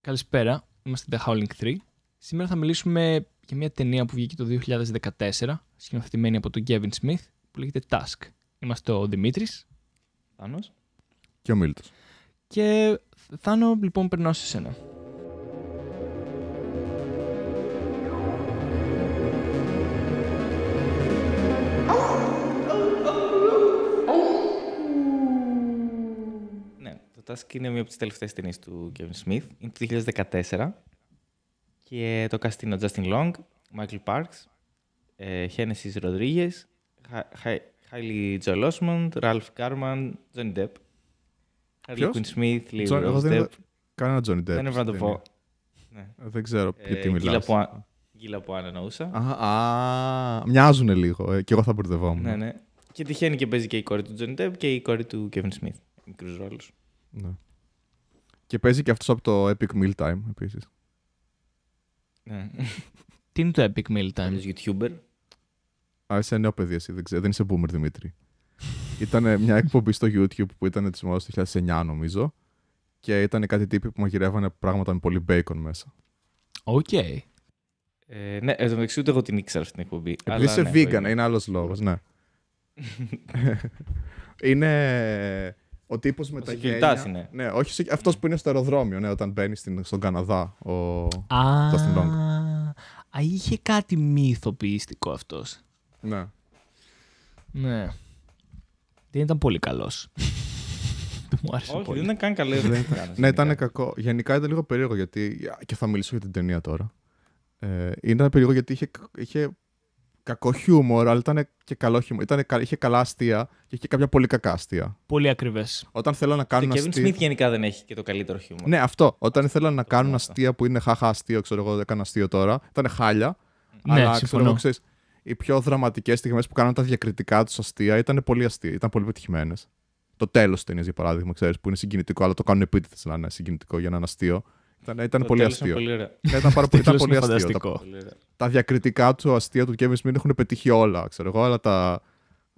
Καλησπέρα, είμαστε The Howling 3. Σήμερα θα μιλήσουμε για μια ταινία που βγήκε το 2014, σκηνοθετημένη από τον Kevin Smith, που λέγεται Tusk. Είμαστε ο Δημήτρης. Θάνος. Και ο Μίλτος. Και Θάνο, λοιπόν, περνάω σε σένα. Ναι, το Tusk είναι μία από τις τελευταίες ταινίες του Kevin Smith. Είναι το 2014 και το cast είναι ο Justin Long, Michael Parks, Genesis Rodriguez, Hailey Joel Osment, Ralph Garman, Johnny Depp. Harley Quinn Smith, Lee Rose Depp. Κανένα Johnny Depp. Δεν έπρεπε να το πω. Δεν ξέρω τι μιλάς. Γκίλα που αν εννοούσα. Μοιάζουνε λίγο. Και εγώ θα μπερδευόμουν. Ναι, ναι. Και τυχαίνει και παίζει και η κόρη του Johnny Depp και η κόρη του Kevin Smith. Μικρούς ρόλους. Ναι. Και παίζει και αυτός από το Epic Meal Time επίσης. Ναι. Τι είναι το Epic Meal Time? Άλλος YouTuber. Είσαι νέο παιδί εσύ, δεν ξέρω. Δεν είσαι boomer, Δημήτρη. Ήταν μια εκπομπή στο YouTube που ήταν της μόδας το 2009 νομίζω. Και ήταν κάτι τύποι που μαγειρεύανε πράγματα με πολύ bacon μέσα. Οκ. Ναι, εν τω μεταξύ ούτε εγώ την ήξερα αυτή την εκπομπή. Επειδή είσαι vegan, είναι άλλος λόγος, ναι. Είναι ο τύπος με τα γένια. Είναι. Ναι, όχι αυτός που είναι στο αεροδρόμιο, ναι, όταν μπαίνει στον Καναδά, ο Justin Long. Είχε κάτι μη ηθοποιηστικό αυτός. Ναι. Ναι. Δεν ήταν πολύ καλός. Δεν μου άρεσε Όχι, πολύ. δεν ήταν καν καλό. Ναι, ήταν κακό. Γενικά ήταν λίγο περίεργο γιατί. Και θα μιλήσω για την ταινία τώρα. Ήταν περίεργο γιατί είχε κακό χιούμορ, αλλά ήταν και καλό χιούμορ. Είχε καλά αστεία και είχε κάποια πολύ κακά αστεία. Πολύ ακριβές. Όταν θέλω να κάνουν αστεία. Ο Kevin Smith γενικά δεν έχει και το καλύτερο χιούμορ. Ναι, αυτό. Όταν ήθελαν να κάνουν αστεία που είναι χαχά αστείο, ξέρω εγώ, έκανα αστείο τώρα, ήταν χάλια. Ναι, αλλά συμφωνώ. ξέρω εγώ, ξέρεις, οι πιο δραματικές στιγμές που κάνουν τα διακριτικά τους αστεία ήταν πολύ αστεία, ήταν πολύ πετυχημένες. Το τέλος της ταινίας, για παράδειγμα, ξέρεις, που είναι συγκινητικό, αλλά το κάνουν επίτηδες να είναι συγκινητικό για να είναι αστείο. Ήταν πολύ αστείο. Πολύ ήταν πολύ αστείο. Τα διακριτικά του αστεία του Kevin Smith έχουν πετύχει όλα, ξέρω εγώ, αλλά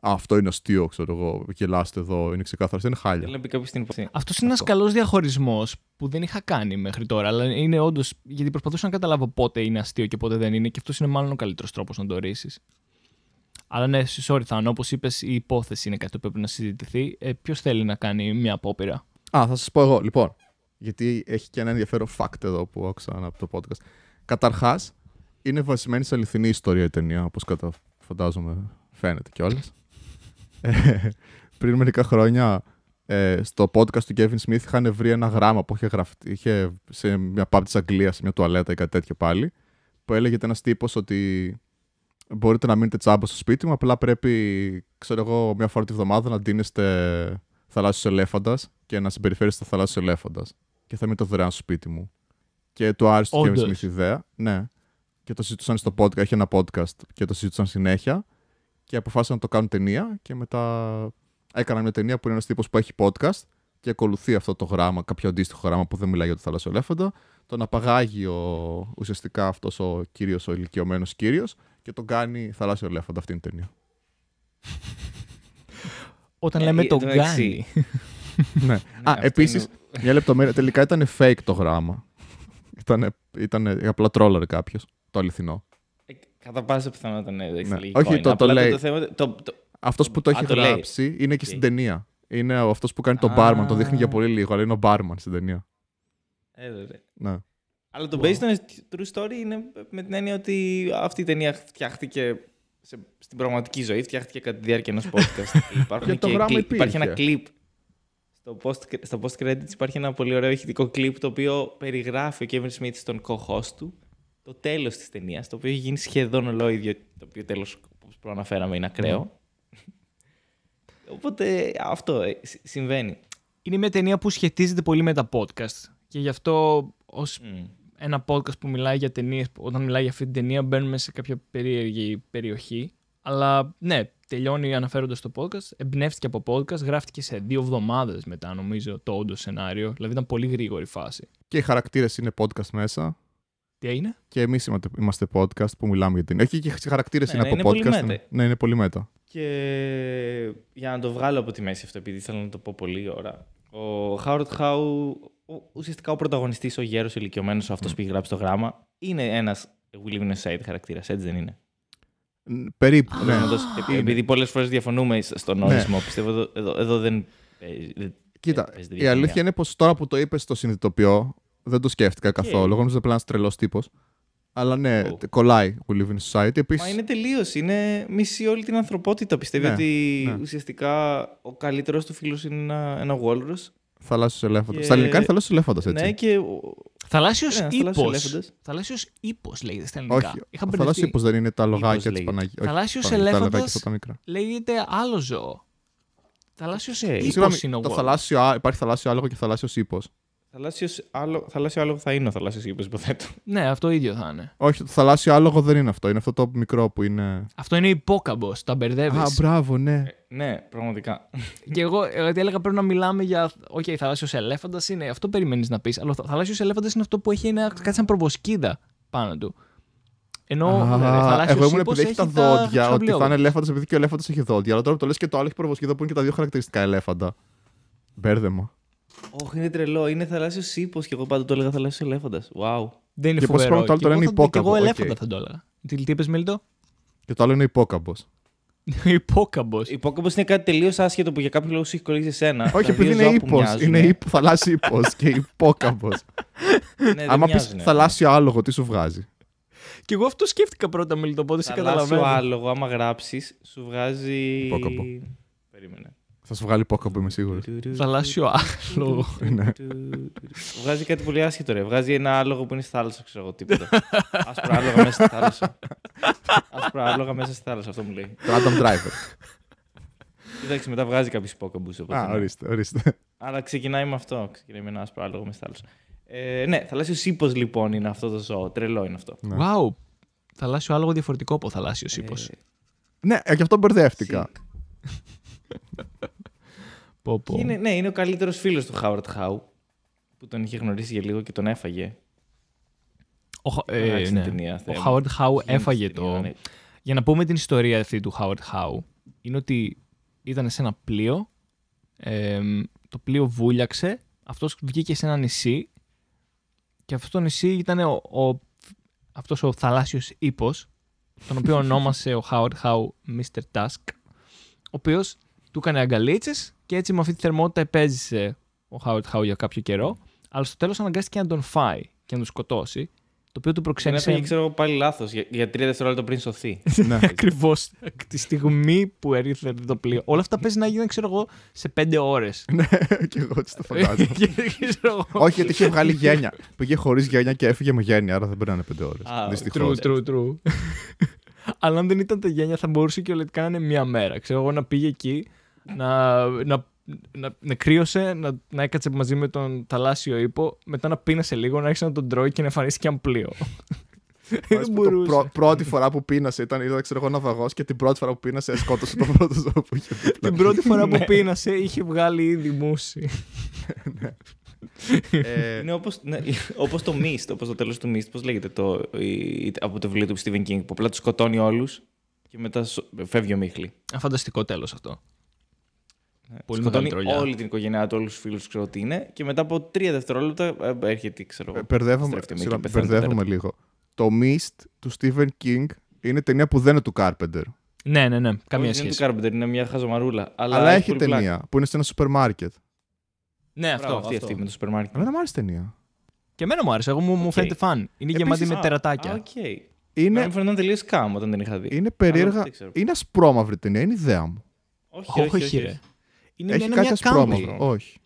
αυτό είναι αστείο, ξέρω εγώ. Γελάστε εδώ, είναι ξεκάθαρο. Είναι χάλια. Αυτός είναι ένας καλός διαχωρισμός που δεν είχα κάνει μέχρι τώρα, αλλά είναι όντως. Γιατί προσπαθούσα να καταλάβω πότε είναι αστείο και πότε δεν είναι, και αυτός είναι μάλλον ο καλύτερος τρόπος να το ορίσεις. Αλλά ναι, sorry, Θάνο, όπως είπες, η υπόθεση είναι κάτι που πρέπει να συζητηθεί. Ποιος θέλει να κάνει μια απόπειρα? Θα σας πω εγώ, λοιπόν. Γιατί έχει και ένα ενδιαφέρον fact εδώ που άκουσα από το podcast. Καταρχάς, είναι βασισμένη σε αληθινή ιστορία η ταινία, όπως φαντάζομαι φαίνεται κιόλας. Πριν μερικά χρόνια, στο podcast του Kevin Smith είχαν βρει ένα γράμμα που είχε σε μια pub της Αγγλίας, σε μια τουαλέτα ή κάτι τέτοιο πάλι, που έλεγε ένας τύπος ότι μπορείτε να μείνετε τσάμπα στο σπίτι μου, απλά πρέπει, ξέρω εγώ, μια φορά τη βδομάδα να ντύνεστε θαλάσσιος ελέφαντας και να συμπεριφέρεστε θαλάσσιος ελέφαντας. Και θα μείνετε δωρεάν στο σπίτι μου. Και του άρεσε το Kevin Smith η ιδέα. Ναι. Και το συζητούσαν στο podcast. Έχει ένα podcast και το συζητούσαν συνέχεια. Και αποφάσισαν να το κάνουν ταινία. Και μετά έκαναν μια ταινία που είναι ένας τύπος που έχει podcast και ακολουθεί αυτό το γράμμα, κάποιο αντίστοιχο γράμμα που δεν μιλάει για το θαλάσσιο ελέφαντα. Τον απαγάγει ουσιαστικά αυτός ο κύριος, ο ηλικιωμένος κύριος, και τον κάνει θαλάσσιο ελέφαντα. Αυτή είναι η ταινία. Όταν λέμε τον κάνει. Ναι. Επίσης, μια λεπτομέρεια. Τελικά ήταν fake το γράμμα. Ήταν απλά τρόλαρε κάποιος. Το αληθινό. Κατά πάσα πιθανότητα ναι. Όχι, το λέει. Αυτός που το έχει γράψει είναι και στην ταινία. Είναι αυτός που κάνει τον μπάρμαν. Το δείχνει για πολύ λίγο, αλλά είναι ο μπάρμαν στην ταινία. Ναι. Αλλά το based on true story είναι με την έννοια ότι αυτή η ταινία φτιάχτηκε στην πραγματική ζωή, φτιάχτηκε κατά τη διάρκεια ενός podcast. Υπάρχει ένα κλιπ. Στο post-credits υπάρχει ένα πολύ ωραίο ηχητικό κλιπ το οποίο περιγράφει ο Kevin Smith στον co-host του το τέλος της ταινίας, το οποίο έχει γίνει σχεδόν ολόιδιο, το οποίο τέλος, όπως προαναφέραμε, είναι ακραίο. Οπότε αυτό συμβαίνει. Είναι μια ταινία που σχετίζεται πολύ με τα podcast και γι' αυτό ως ένα podcast που μιλάει για ταινίες, όταν μιλάει για αυτή την ταινία μπαίνουμε σε κάποια περίεργη περιοχή. Αλλά ναι, τελειώνει αναφέροντας το podcast, εμπνεύστηκε από podcast, γράφτηκε σε 2 εβδομάδες μετά, νομίζω, το όντως σενάριο. Δηλαδή ήταν πολύ γρήγορη φάση. Και οι χαρακτήρες είναι podcast μέσα. Τι είναι? Και εμείς είμαστε podcast που μιλάμε για την. Έχει και οι χαρακτήρες είναι από podcast. Ναι, είναι πολύ μέτα. Και για να το βγάλω από τη μέση αυτό, επειδή θέλω να το πω πολύ ώρα. Ο Howard Howe ουσιαστικά ο πρωταγωνιστής, ο γέρος ηλικιωμένος, αυτός που έχει γράψει το γράμμα, είναι ένας We Live in a Society χαρακτήρας, έτσι δεν είναι? Περίπου, ναι. Επειδή πολλές φορές διαφωνούμε στον ορισμό, πιστεύω εδώ δεν. Κοίτα, η αλήθεια είναι πως τώρα που το είπες το συνειδητοποιώ, δεν το σκέφτηκα καθόλου. Εγώ νομίζω ότι είναι ένας τρελός τύπος. Αλλά ναι, κολλάει We Live in a Society. Επίσης... Μα είναι τελείως. Είναι μισή όλη την ανθρωπότητα. Πιστεύει ότι ουσιαστικά ο καλύτερος του φίλος είναι ένα walrus. Θαλάσσιος ελέφαντας. Στα ελληνικά είναι θαλάσσιος ελέφαντας, έτσι. Ναι, και. Θαλάσσιος ύπος. Θαλάσσιος ύπος λέγεται στα ελληνικά. Όχι, ο θαλάσσιος ύπος δεν είναι τα λογάκια της Παναγίας. Θαλάσσιος ελέφαντας λέγεται άλλο ζώο. Θαλάσσιος ύπος είναι ο walrus. Υπάρχει θαλάσσιο άλογο και θαλάσσιος ύπος. Θαλάσσιο άλογο θα είναι ο θαλάσσιος ύπος, υποθέτω. Ναι, αυτό ίδιο θα είναι. Όχι, το θαλάσσιο άλογο δεν είναι αυτό. Είναι αυτό το μικρό που είναι. Αυτό είναι υπόκαμπος, τα μπερδεύεις. Α, μπράβο, ναι. Ναι, πραγματικά. Και εγώ γιατί έλεγα πρέπει να μιλάμε για. Οκ, θαλάσσιος ελέφαντας είναι. Αυτό περιμένεις να πεις. Αλλά ο θαλάσσιος ελέφαντας είναι αυτό που έχει κάτι σαν προβοσκίδα πάνω του. Ενώ εγώ ήμουν επειδή έχει τα δόντια, ότι θα είναι ελέφαντας επειδή και ο ελέφαντας έχει δόντια. Αλλά τώρα που το λες και το άλλο έχει προβοσκίδα που είναι και τα δύο χαρακτηριστικά ελέφαντα. Μπέρδεμα. Όχι, είναι τρελό. Είναι θαλάσσιος ύπος και εγώ πάντα το έλεγα θαλάσσιος ελέφαντας. Wow. Δεν είναι φοβερό. Και το άλλο είναι υπόκαμπο. Και εγώ ελέφαντα θα το έλεγα. Τι είπες, Μελιτό? Και το άλλο είναι υπόκαμπος. Υπόκαμπος. Υπόκαμπος είναι κάτι τελείως άσχετο που για κάποιο λόγο σου έχει κολλήσει εσένα. Όχι, επειδή είναι ύπος. Είναι θαλάσσιο ύπος και υπόκαμπος. Άμα πεις θαλάσσιο άλογο, τι σου βγάζει? Και εγώ αυτό σκέφτηκα πρώτα, Μελιτό, οπότε σε καταλαβαίνω. Θαλάσσιο άλογο, άμα γράψεις, σου βγάζει. Υπόκαμπο. Περίμενε. Θα σου βγάλει υπόκαμπο, είμαι σίγουρος. Θαλάσσιο άλογο. Βγάζει κάτι πολύ άσχετο, ρε. Βγάζει ένα άλογο που είναι στη θάλασσα, ξέρω εγώ, τίποτα. Άσπρα άλογα μέσα στη θάλασσα. Άσπρα άλογα μέσα στη θάλασσα, αυτό μου λέει. Το Adam Driver. Κοίταξε, μετά βγάζει κάποιους υπόκαμπους. Α, ορίστε. Αλλά ξεκινάει με αυτό. Ξεκινάει με ένα άσπρο άλογο μέσα στη θάλασσα. Ναι, θαλάσσιος ύπος λοιπόν είναι αυτό το ζώο. Τρελό είναι αυτό. Wow. Θαλάσσιο άλογο διαφορετικό από θαλάσσιος ύπος. Ναι, γι' αυτό μπερδεύτηκα. Ναι, είναι ο καλύτερος φίλος του Howard Howe που τον είχε γνωρίσει για λίγο και τον έφαγε. Ο Howard Howe έφαγε το. Για να πούμε την ιστορία αυτή του Howard Howe, είναι ότι ήταν σε ένα πλοίο, το πλοίο βούλιαξε, αυτός βγήκε σε ένα νησί και αυτό το νησί ήταν αυτός ο θαλάσσιος ύπος, τον οποίο ονόμασε ο Howard Howe Mr. Tusk, ο οποίος του έκανε αγκαλίτσες και έτσι με αυτή τη θερμότητα επέζησε ο Howard Howe για κάποιο καιρό, αλλά στο τέλος αναγκάστηκε να τον φάει και να τον σκοτώσει, το οποίο του προξένησε. Δεν ξέρω πάλι λάθος, για 3 δευτερόλεπτα πριν σωθεί. Ναι, ακριβώς. Τη στιγμή που έρθε το πλοίο. Όλα αυτά παίζει να γίνουν, ξέρω εγώ, σε 5 ώρες. Ναι, και εγώ έτσι το φαντάζομαι. Όχι, γιατί είχε βγάλει γένεια. Πήγε χωρίς γένεια και έφυγε με γένεια, άρα δεν πρέπει να είναι 5 ώρες. Δυστυχώς. True. Αλλά αν δεν ήταν τα γένεια, θα μπορούσε και ολετικά να είναι μία μέρα. Ξέρω εγώ, να πήγε εκεί, να κρύωσε, να έκατσε μαζί με τον θαλάσσιο ύπο, μετά να πίνασε λίγο, να άρχισε να τον τρώει και να εμφανίστηκε ένα πλοίο. Πρώτη φορά που πίνασε ήταν ξέρω εγώ, ναυαγός και την πρώτη φορά που πίνασε σκότωσε τον πρώτο ζώο που είχε. Την πρώτη φορά που πίνασε είχε βγάλει ήδη μousse. Είναι όπως το Mist, όπως το τέλος του Mist, πώς λέγεται από το βιβλίο του Stephen King, που απλά τους σκοτώνει όλους και μετά φεύγει ο Μίχλη. Φανταστικό τέλος αυτό. Πολύ σκοτώνει όλη την οικογένειά του, όλους τους φίλους, ξέρω τι είναι, και μετά από 3 δευτερόλεπτα έρχεται, ξέρω. Μπερδεύομαι λίγο. Το Mist του Stephen King είναι ταινία που δεν είναι του Carpenter. Ναι, καμία σχέση. Είναι του Carpenter, είναι μια χαζομαρούλα. Αλλά έχει ταινία που είναι σε ένα σούπερ μάρκετ. Ναι, αυτό. Αυτή με το σούπερ μάρκετ. Εμένα μου άρεσε ταινία. Και εμένα μου άρεσε. Εγώ μου φαίνεται φαν. Είναι γεμάτη με τερατάκια. Είναι... Μου φαίνονταν τελείως σκάμ όταν την είχα δει. Είναι περίεργα. Είναι ασπρόμαυρη ταινία, είναι ιδέα μου. Όχι. Έχει κάτι ασπρόμαυρο. Όχι.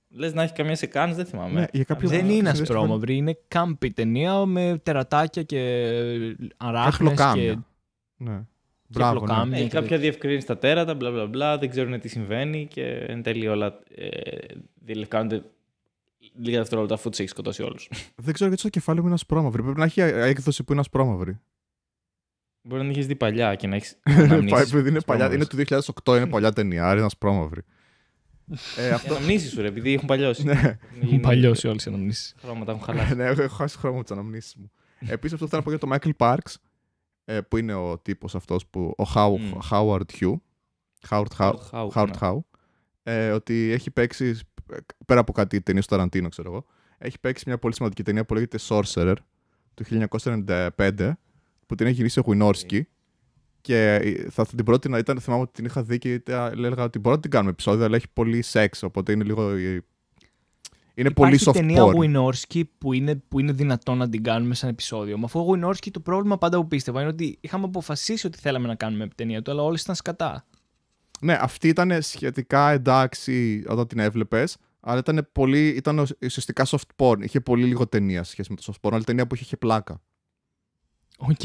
Λες να έχει καμία σε κάνεις, δεν θυμάμαι. Δεν είναι ασπρόμαυρη, είναι κάμπι ταινία με τερατάκια και αράχνες και... Ναι. Μπράβο, ναι. Έχει κάποια διευκρίνηση στα τέρατα, μπλα μπλα μπλα, δεν ξέρουν τι συμβαίνει και εν τέλει όλα διελευκάνονται λίγα δευτερόλεπτα αφού τους έχει σκοτώσει όλους. Δεν ξέρω γιατί στο κεφάλι μου είναι ασπρόμαυρη. Πρέπει να έχει έκδοση που είναι ασπρόμαυρη. Μπορεί να την έχεις δει παλιά και να έχεις. Είναι του 2008, είναι παλιά ταινία, άρα είναι ασπρόμαυρη. Οι αναμνήσεις σου, ρε, επειδή έχουν παλιώσει. Έχουν παλιώσει όλες οι αναμνήσεις. Χρώματα έχουν χαλάσει. Ναι, έχω χάσει χρώμα τις αναμνήσεις μου. Επίσης, αυτό θέλω να πω για το Michael Parks, που είναι ο τύπος αυτός που. Ο Howard Howe. Ότι έχει παίξει πέρα από κάτι ταινίες του Ταραντίνο, ξέρω εγώ, έχει παίξει μια πολύ σημαντική ταινία που λέγεται Sorcerer του 1995, που την έχει γυρίσει ο Γουινόρσκι. Και θα την πρότεινα, θυμάμαι ότι την είχα δει και έλεγα ότι μπορώ να την κάνουμε επεισόδιο, αλλά έχει πολύ σεξ, οπότε είναι λίγο. Είναι πολύ soft porn. Υπάρχει ταινία Γουινόρσκι που είναι δυνατόν να την κάνουμε σαν επεισόδιο. Μα αφού ο Γουινόρσκι, το πρόβλημα πάντα που πίστευα είναι ότι είχαμε αποφασίσει ότι θέλαμε να κάνουμε ταινία του, αλλά όλες ήταν σκατά. Ναι, αυτή ήταν σχετικά εντάξει όταν την έβλεπες, αλλά ήταν ουσιαστικά soft porn. Είχε πολύ λίγο ταινία σχέση με το soft porn, αλλά ταινία που είχε πλάκα. Οκ.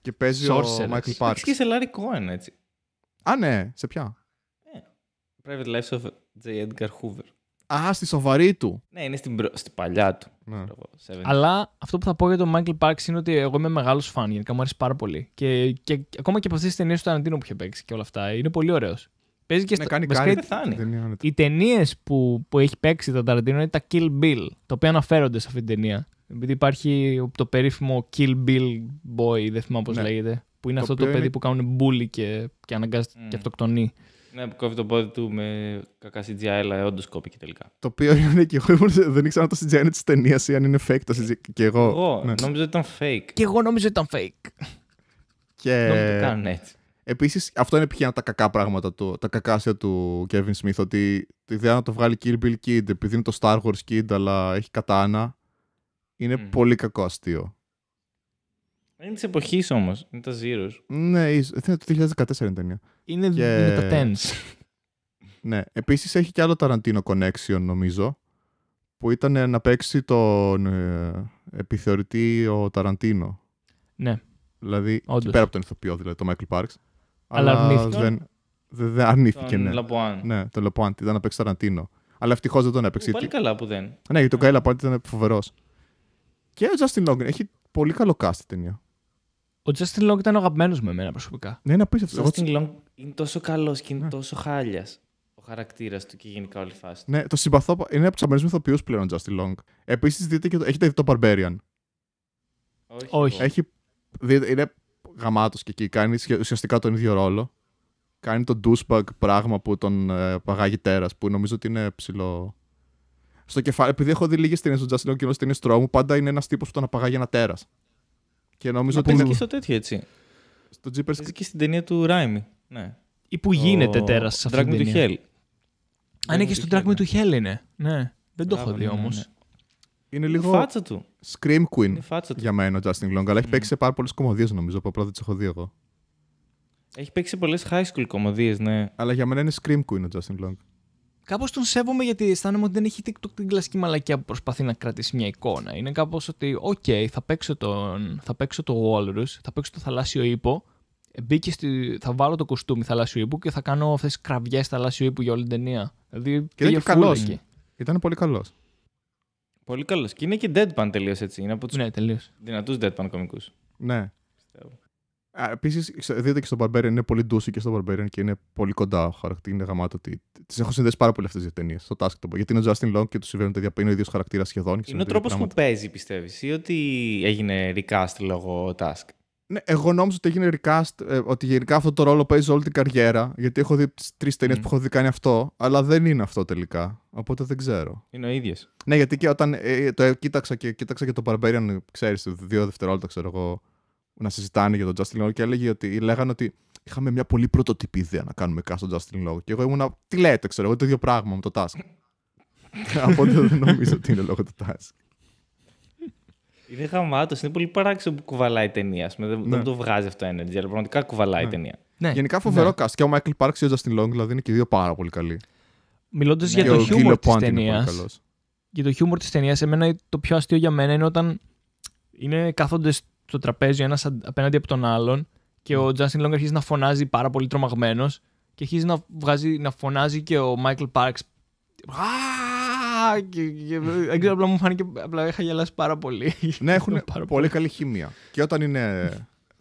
Και παίζει ο Michael Parks. Και σε Larry Cohen, έτσι. Α, ναι, σε ποια? Private Life of J. Edgar Hoover. Α, στη σοβαρή του. Ναι, είναι στην παλιά του. Ναι. Αλλά αυτό που θα πω για τον Michael Parks είναι ότι εγώ είμαι μεγάλος φαν, γενικά μου αρέσει πάρα πολύ. Και ακόμα και από αυτές τις ταινίες του Ταραντίνο που είχε παίξει και όλα αυτά, είναι πολύ ωραίος. Παίζει και κάνει οι ταινίες που έχει παίξει το Ταραντίνο είναι τα Kill Bill, τα οποία αναφέρονται σε αυτή την ταινία. Επειδή υπάρχει το περίφημο Kill Bill Boy, δεν θυμάμαι πώς λέγεται, που είναι αυτό το παιδί που κάνουν bully και αναγκάζεται και αυτοκτονεί. Ναι, που κόβει το πόδι του με κακά CGI, αλλά όντως κόπηκε τελικά. Το οποίο είναι και εγώ δεν ήξερα αν το CGI είναι της ταινίας ή αν είναι fake το CGI. Και εγώ νόμιζα ότι ήταν fake. Και εγώ νόμιζα ότι ήταν fake. Και νόμιζα το κάνουν έτσι. Επίσης, αυτό είναι π.χ. τα κακά πράγματα, τα κακάσια του Kevin Smith, ότι τη ιδέα να το βγάλει Kill Bill Kid, επειδή είναι το Star Wars Kid, αλλά έχει κατάνα, είναι πολύ κακό αστείο. Είναι της εποχής όμως, είναι τα Zeros. Ναι, είναι το 2014 είναι ταινία. Είναι τα Tens. Ναι, επίσης έχει και άλλο Tarantino Connection, νομίζω, που ήταν να παίξει τον επιθεωρητή ο Ταραντίνο. Ναι. Δηλαδή, όντως. πέρα από τον ηθοποιό, δηλαδή, το Michael Parks. Αλλά αρνήθηκε. Δεν αρνήθηκε, τον ναι. Λαποάν. Ναι, τον Λαποάν, ήταν να παίξει Ταραντίνο. Αλλά ευτυχώς δεν τον έπαιξε. Πολύ καλά που δεν. Ναι, γιατί τον Γκάι Λαποάν ήταν φοβερός. Και ο Justin Long έχει πολύ καλό cast η ταινία. Ο Justin Long ήταν ο αγαπημένος με εμένα προσωπικά. Ναι, είναι απίστευτο. Ο Justin Long είναι τόσο καλός και είναι τόσο χάλιας ο χαρακτήρας του και γενικά όλη η φάση. Ναι, το συμπαθώ. Είναι από τους αγαπημένους μου ηθοποιούς πλέον ο Justin Long. Επίσης, έχετε δει το Barbarian? Όχι. Είναι γαμάτος και εκεί. Κάνει ουσιαστικά τον ίδιο ρόλο. Κάνει τον douchebag πράγμα που τον παγάγει τέρας, που νομίζω ότι είναι ψηλό. Στο κεφάλι, επειδή έχω δει λίγες ταινίες του Justin Long και ενώ ταινίες τρόμου, πάντα είναι ένας τύπος που τον απαγάγει ένα τέρας. Και νομίζω ότι. Παίζει και στο τέτοιο έτσι. Στο Jeepers. Παίζει και στην ταινία του Raimi. Ναι. Ή που γίνεται τέρας σε αυτή την ταινία. Drag Me to Hell. Αν και στο Drag Me to Hell είναι. Ναι. Δεν το έχω δει όμως. Είναι λίγο. Φάτσα του. Scream Queen για μένα ο Justin Long, αλλά έχει παίξει σε πάρα πολλές κομμωδίες νομίζω, που απλά δεν τις έχω δει εγώ. Έχει παίξει σε πολλές high school κομμωδίες, ναι. Αλλά για μένα είναι Scream Queen ο Justin Long. Κάπως τον σέβομαι γιατί αισθάνομαι ότι δεν έχει TikTok την κλασική μαλακιά που προσπαθεί να κρατήσει μια εικόνα. Είναι κάπως ότι, θα παίξω το Walrus, θα παίξω το θαλάσσιο ύπο, θα βάλω το κοστούμι θαλάσσιο ύπου και θα κάνω αυτές τις κραυγές θαλάσσιο ύπου για όλη την ταινία. Δηλαδή, και ήταν και καλός. Ήταν πολύ καλός. Πολύ καλός. Και είναι και deadpan τελείως έτσι. Είναι από τους δυνατούς deadpan κωμικούς. Ναι. Επίσης, δείτε και στο Barbarian, είναι πολύ ντούσι και στο Barbarian και είναι πολύ κοντά ο χαρακτήρα. Είναι γαμάτο ότι τις έχω συνδέσει πάρα πολύ αυτές τις ταινίες. Στο Task, γιατί είναι ο Justin Long και του συμβαίνουν τα ίδια. Είναι ο ίδιος χαρακτήρας σχεδόν. Είναι ο τρόπος που παίζει, πιστεύεις, ή ότι έγινε recast λόγω Task? Ναι, εγώ νόμιζα ότι έγινε recast, ότι γενικά αυτό το ρόλο παίζει όλη την καριέρα. Γιατί έχω δει τις 3 ταινίες που έχω δει κάνει αυτό, αλλά δεν είναι αυτό τελικά. Οπότε δεν ξέρω. Είναι ο ίδιος. Ναι, γιατί και όταν το κοίταξα και το Barbarian, ξέρεις, 2 δευτερόλεπτα, ξέρω εγώ, να συζητάνε για τον Justin Long και λέγανε ότι είχαμε μια πολύ πρωτοτυπή ιδέα να κάνουμε cast τον Justin Long. Και εγώ ήμουνα, τι λέτε, ξέρω εγώ, το ίδιο πράγμα με το Task. Οπότε δεν νομίζω ότι είναι λόγω του Task. Είναι γαμάτος, είναι πολύ παράξενο που κουβαλάει η ταινία. Δεν το βγάζει αυτό energy, αλλά πραγματικά κουβαλάει η ταινία. Ναι. Γενικά φοβερό cast. Και ο Michael Parks και ο Justin Long, δηλαδή είναι και οι δύο πάρα πολύ καλοί. Μιλώντας για το χιούμορ της ταινίας. Για το χιούμορ της ταινίας, εμένα το πιο αστείο για μένα είναι όταν κάθονται στο τραπέζι ένας απέναντι από τον άλλον και ο Justin Long αρχίζει να φωνάζει πάρα πολύ τρομαγμένος και αρχίζει να φωνάζει και ο Michael Parks. Δεν ξέρω, απλά μου φάνηκε, απλά είχα γελάσει πάρα πολύ. Ναι, έχουν πολύ καλή χημεία. Και όταν είναι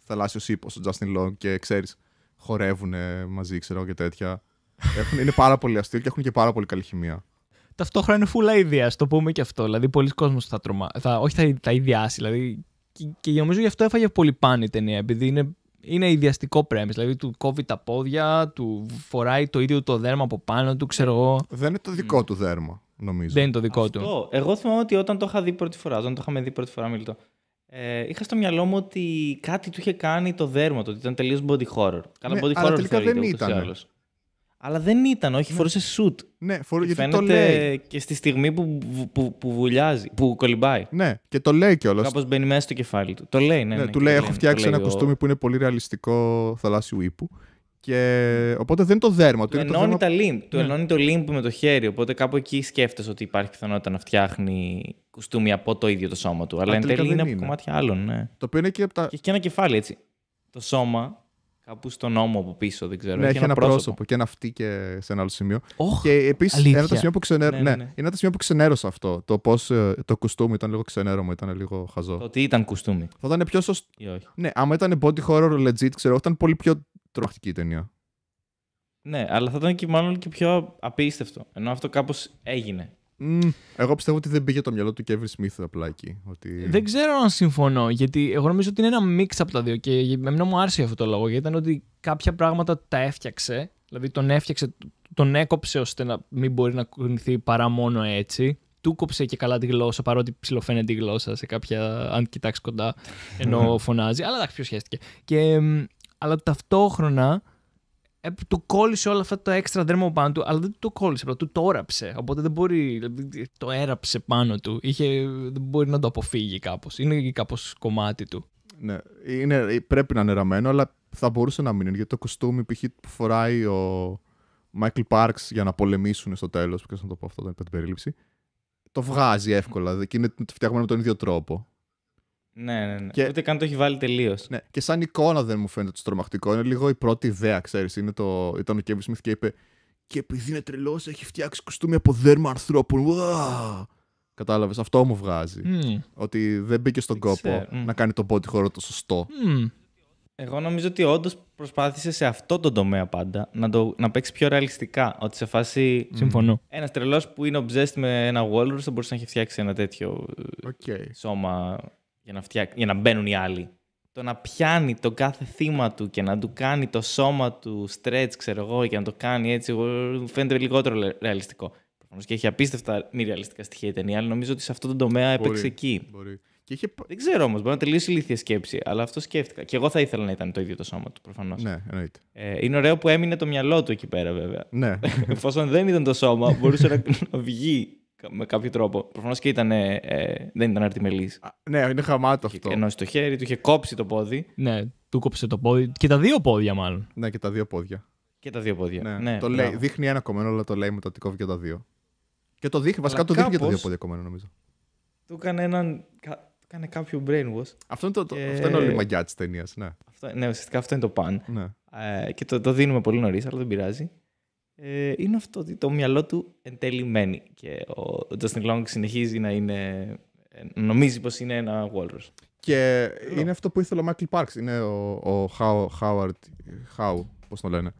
θαλάσσιος ύπος ο Justin Long και ξέρεις, χορεύουν μαζί, ξέρω και τέτοια. Είναι πάρα πολύ αστείο και έχουν και πάρα πολύ καλή χημεία. Ταυτόχρονα είναι full ideas, το πούμε και αυτό. Δηλαδή, πολλοί κόσμος θα ιδιάσει. Δηλαδή, και νομίζω γι' αυτό έφαγε πολύ πάνη η ταινία, επειδή είναι ιδιαστικό premise. Δηλαδή, του κόβει τα πόδια, του φοράει το ίδιο το δέρμα από πάνω του, ξέρω εγώ. Δεν είναι το δικό του δέρμα. νομίζω. Δεν είναι το δικό του. Εγώ θυμάμαι ότι όταν το είχα δει πρώτη φορά, μιλητό, είχα στο μιαλό μου ότι κάτι του είχε κάνει το δέρμα του, ότι ήταν τελείως body horror. Καλά, body horror τελικά δεν ήταν. Αλλά δεν ήταν, όχι, φορούσε σουτ. Ναι, γιατί φαίνεται το λέει. Και στη στιγμή που βουλιάζει, που κολυμπάει. Ναι, και το λέει κιόλας. Κάπως μπαίνει μέσα στο κεφάλι του. Το λέει, ναι. Του λέει: έχω φτιάξει ένα κοστούμι που είναι πολύ ρεαλιστικό θαλάσσιου ύπου. Και οπότε δεν είναι το δέρμα. Του ενώνει τα λίμπ. Του ενώνει το λίμπ με το χέρι. Οπότε κάπου εκεί σκέφτεσαι ότι υπάρχει πιθανότητα να φτιάχνει κουστούμι από το ίδιο το σώμα του. Αλλά εν τέλει είναι από κομμάτια άλλων. Ναι. Το οποίο είναι και από τα. Και έχει και ένα κεφάλι έτσι. Το σώμα. Κάπου στον ώμο από πίσω, δεν ξέρω. Ναι, έχει ένα πρόσωπο και ένα αυτή και σε ένα άλλο σημείο. Και επίσης είναι ένα τα σημεία που ξενέρωσα αυτό. Το πώς το κουστούμι ήταν λίγο ξενέρωμο, ήταν λίγο χαζό. Το ότι ήταν κουστούμι. Θα ήταν πιο σωστό. Ναι, άμα ήταν body horror legit, ξέρω, ήταν πολύ πιο τρομακτική η ταινία. Ναι, αλλά θα ήταν και μάλλον και πιο απίστευτο. Ενώ αυτό κάπως έγινε. Εγώ πιστεύω ότι δεν πήγε το μυαλό του Kevin Smith απλά εκεί. Δεν ξέρω αν συμφωνώ, γιατί εγώ νομίζω ότι είναι ένα μίξ από τα δύο και εμένα μου άρεσε αυτό το λόγο, γιατί ήταν ότι κάποια πράγματα τα έφτιαξε, δηλαδή τον έκοψε ώστε να μην μπορεί να κουνηθεί παρά μόνο έτσι. Του κόψε και καλά τη γλώσσα, παρότι ψιλοφαίνεται η γλώσσα σε κάποια, αν κοιτάξει κοντά, ενώ φωνάζει, αλλά εντάξει, ποιος σχέστηκε. Αλλά ταυτόχρονα του κόλλησε όλα αυτά τα έξτρα δέρμα από πάνω του, αλλά δεν το κόλλησε, απλά του το όραψε. Οπότε δεν μπορεί, το έραψε πάνω του. Δεν μπορεί να το αποφύγει κάπως. Είναι κάπως κομμάτι του. Ναι, πρέπει να είναι ραμμένο, αλλά θα μπορούσε να μην είναι. Γιατί το κουστούμι π.χ. που φοράει ο Michael Parks για να πολεμήσουν στο τέλος, πώς να το πω αυτό, δεν είπα την περίληψη, το βγάζει εύκολα και είναι φτιαγμένο με τον ίδιο τρόπο. Ναι. Και ούτε καν το έχει βάλει τελείως. Ναι. Και σαν εικόνα δεν μου φαίνεται το τρομακτικό. Είναι λίγο η πρώτη ιδέα, ξέρεις. Ήταν ο Kevin Smith και είπε: και επειδή είναι τρελός, έχει φτιάξει κουστούμι από δέρμα ανθρώπων. Κατάλαβες, αυτό μου βγάζει. Ότι δεν μπήκε στον κόπο να κάνει τον body horror το σωστό. Εγώ νομίζω ότι όντως προσπάθησε σε αυτό το τομέα πάντα να παίξει πιο ρεαλιστικά. Ότι σε φάση. Συμφωνώ. Ένας τρελός που είναι obsessed με ένα walrus θα μπορούσε να έχει φτιάξει ένα τέτοιο σώμα για να μπαίνουν οι άλλοι. Το να πιάνει το κάθε θύμα του και να του κάνει το σώμα του stretch, ξέρω εγώ, και να το κάνει έτσι, φαίνεται λιγότερο ρεαλιστικό. Προφανώς και έχει απίστευτα μη ρεαλιστικά στοιχεία η ταινία, αλλά νομίζω ότι σε αυτό το τομέα έπαιξε εκεί. Μπορεί. Δεν ξέρω όμως, μπορεί να τελείωσε ηλίθια σκέψη, αλλά αυτό σκέφτηκα. Και εγώ θα ήθελα να ήταν το ίδιο το σώμα του, προφανώς. Ναι, εννοείται. Είναι ωραίο που έμεινε το μυαλό του εκεί πέρα, βέβαια. Ναι. Εφόσον δεν ήταν το σώμα, μπορούσε να βγει με κάποιο τρόπο. Προφανώς και δεν ήταν αρτιμελής. Ναι, είναι χαμάτο αυτό. Ενώ στο χέρι του είχε κόψει το πόδι. Ναι, του κόψε το πόδι. Και τα δύο πόδια, μάλλον. Ναι, και τα δύο πόδια. Και τα δύο πόδια. Ναι, το λέει, δείχνει ένα κομμένο, αλλά το λέει μετά ότι κόβει και τα δύο. Και το δείχνει, βασικά το δείχνει και τα δύο πόδια κομμένο, νομίζω. Του έκανε κάποιο brainwash. Αυτό είναι όλη η μαγιά της ταινίας. Ναι, ουσιαστικά αυτό είναι το παν. Ναι. Και το δίνουμε πολύ νωρίς, αλλά δεν πειράζει. Είναι αυτό ότι το μυαλό του εν τέλει μένει. Και ο Justin Long συνεχίζει να νομίζει πως είναι ένα walrus. Και είναι αυτό που ήθελε ο Michael Parks. Είναι ο Howe, πώς το λένε.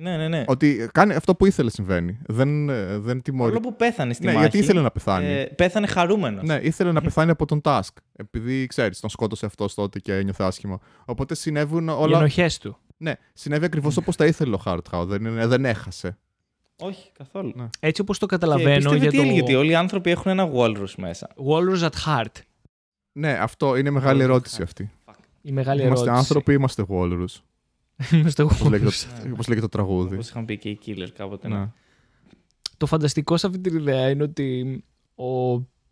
Ναι. Ότι κάνει αυτό που ήθελε συμβαίνει. Δεν τιμωρεί. Όλο που πέθανε στη μάχη. Γιατί ήθελε να πεθάνει. Πέθανε χαρούμενος. Ναι, ήθελε να πεθάνει από τον Task. Επειδή, ξέρεις, τον σκότωσε αυτός τότε και ένιωθε άσχημα. Οπότε συνέβουν όλα. Οι ενοχές του. Ναι, συνέβη ακριβώς όπως τα ήθελε ο Howard Howe. Δεν έχασε. Όχι, καθόλου. Ναι. Έτσι όπως το καταλαβαίνω. Γιατί όλοι οι άνθρωποι έχουν ένα walrus μέσα. Walrus at heart. Ναι, αυτό είναι μεγάλη ερώτηση αυτή. Η μεγάλη είμαστε ερώτηση. άνθρωποι ή είμαστε walrus. Όπως λέγεται το τραγούδι. Όπως είχαν πει και οι Killers κάποτε. Ναι. Το φανταστικό σε αυτή την ιδέα είναι ότι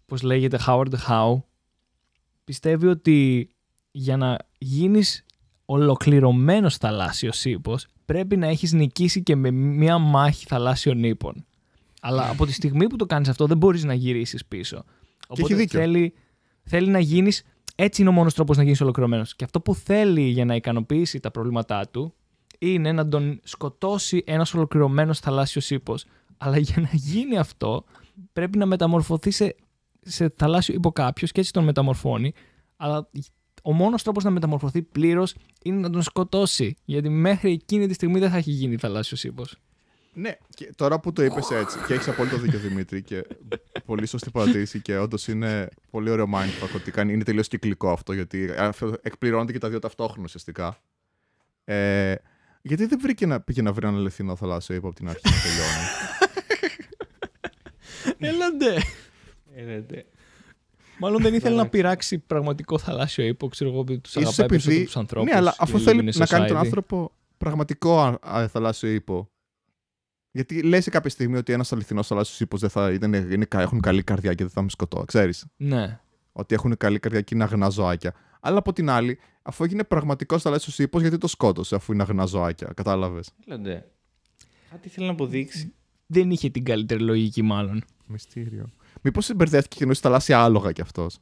πώς λέγεται, Howard Howe πιστεύει ότι για να γίνεις ολοκληρωμένος θαλάσσιος ύπος πρέπει να έχεις νικήσει και με μια μάχη θαλάσσιων ύπων. Αλλά από τη στιγμή που το κάνεις αυτό δεν μπορείς να γυρίσεις πίσω. Οπότε θέλει να γίνεις. Έτσι είναι ο μόνος τρόπος να γίνεις ολοκληρωμένος. Και αυτό που θέλει για να ικανοποιήσει τα προβλήματά του είναι να τον σκοτώσει ένας ολοκληρωμένος θαλάσσιος ύπος. Αλλά για να γίνει αυτό πρέπει να μεταμορφωθεί σε θαλάσσιο ύπο κάποιος και έτσι τον μεταμορφώνει. Αλλά ο μόνος τρόπος να μεταμορφωθεί πλήρως είναι να τον σκοτώσει. Γιατί μέχρι εκείνη τη στιγμή δεν θα έχει γίνει θαλάσσιος ύπος. Ναι, και τώρα που το είπες έτσι, και έχεις απόλυτο δίκιο Δημήτρη, και πολύ σωστή παρατήρηση και όντως είναι πολύ ωραίο mindfuck ότι είναι τελείως κυκλικό αυτό, γιατί εκπληρώνεται και τα δύο ταυτόχρονα ουσιαστικά. Γιατί δεν πήγε να βρει ένα αληθινό θαλάσσιο ύπο από την αρχή να τελειώνει. Έλαντε. Μάλλον δεν ήθελε να πειράξει πραγματικό θαλάσσιο ύπο, ξέρω εγώ, τους αγαπάει περισσότερο τους ανθρώπους. Ναι, αλλά αφού θέλει να κάνει τον άνθρωπο πραγματικό θαλάσσιο ύπο. Γιατί λέει σε κάποια στιγμή ότι ένας αληθινός θαλάσσιος ύπος έχουν καλή καρδιά και δεν θα με σκοτώ, ξέρεις. Ναι. Ότι έχουν καλή καρδιά και είναι αγνά ζωάκια. Αλλά από την άλλη, αφού έγινε πραγματικός θαλάσσιος ύπος, γιατί το σκότωσε αφού είναι αγνά ζωάκια, κατάλαβες. Έλαντε. Κάτι θέλει να αποδείξει. Δεν είχε την καλύτερη λογική, μάλλον. Μυστήριο. Μήπως μπερδεύτηκε και εννοείς θαλάσσια άλογα κι αυτός.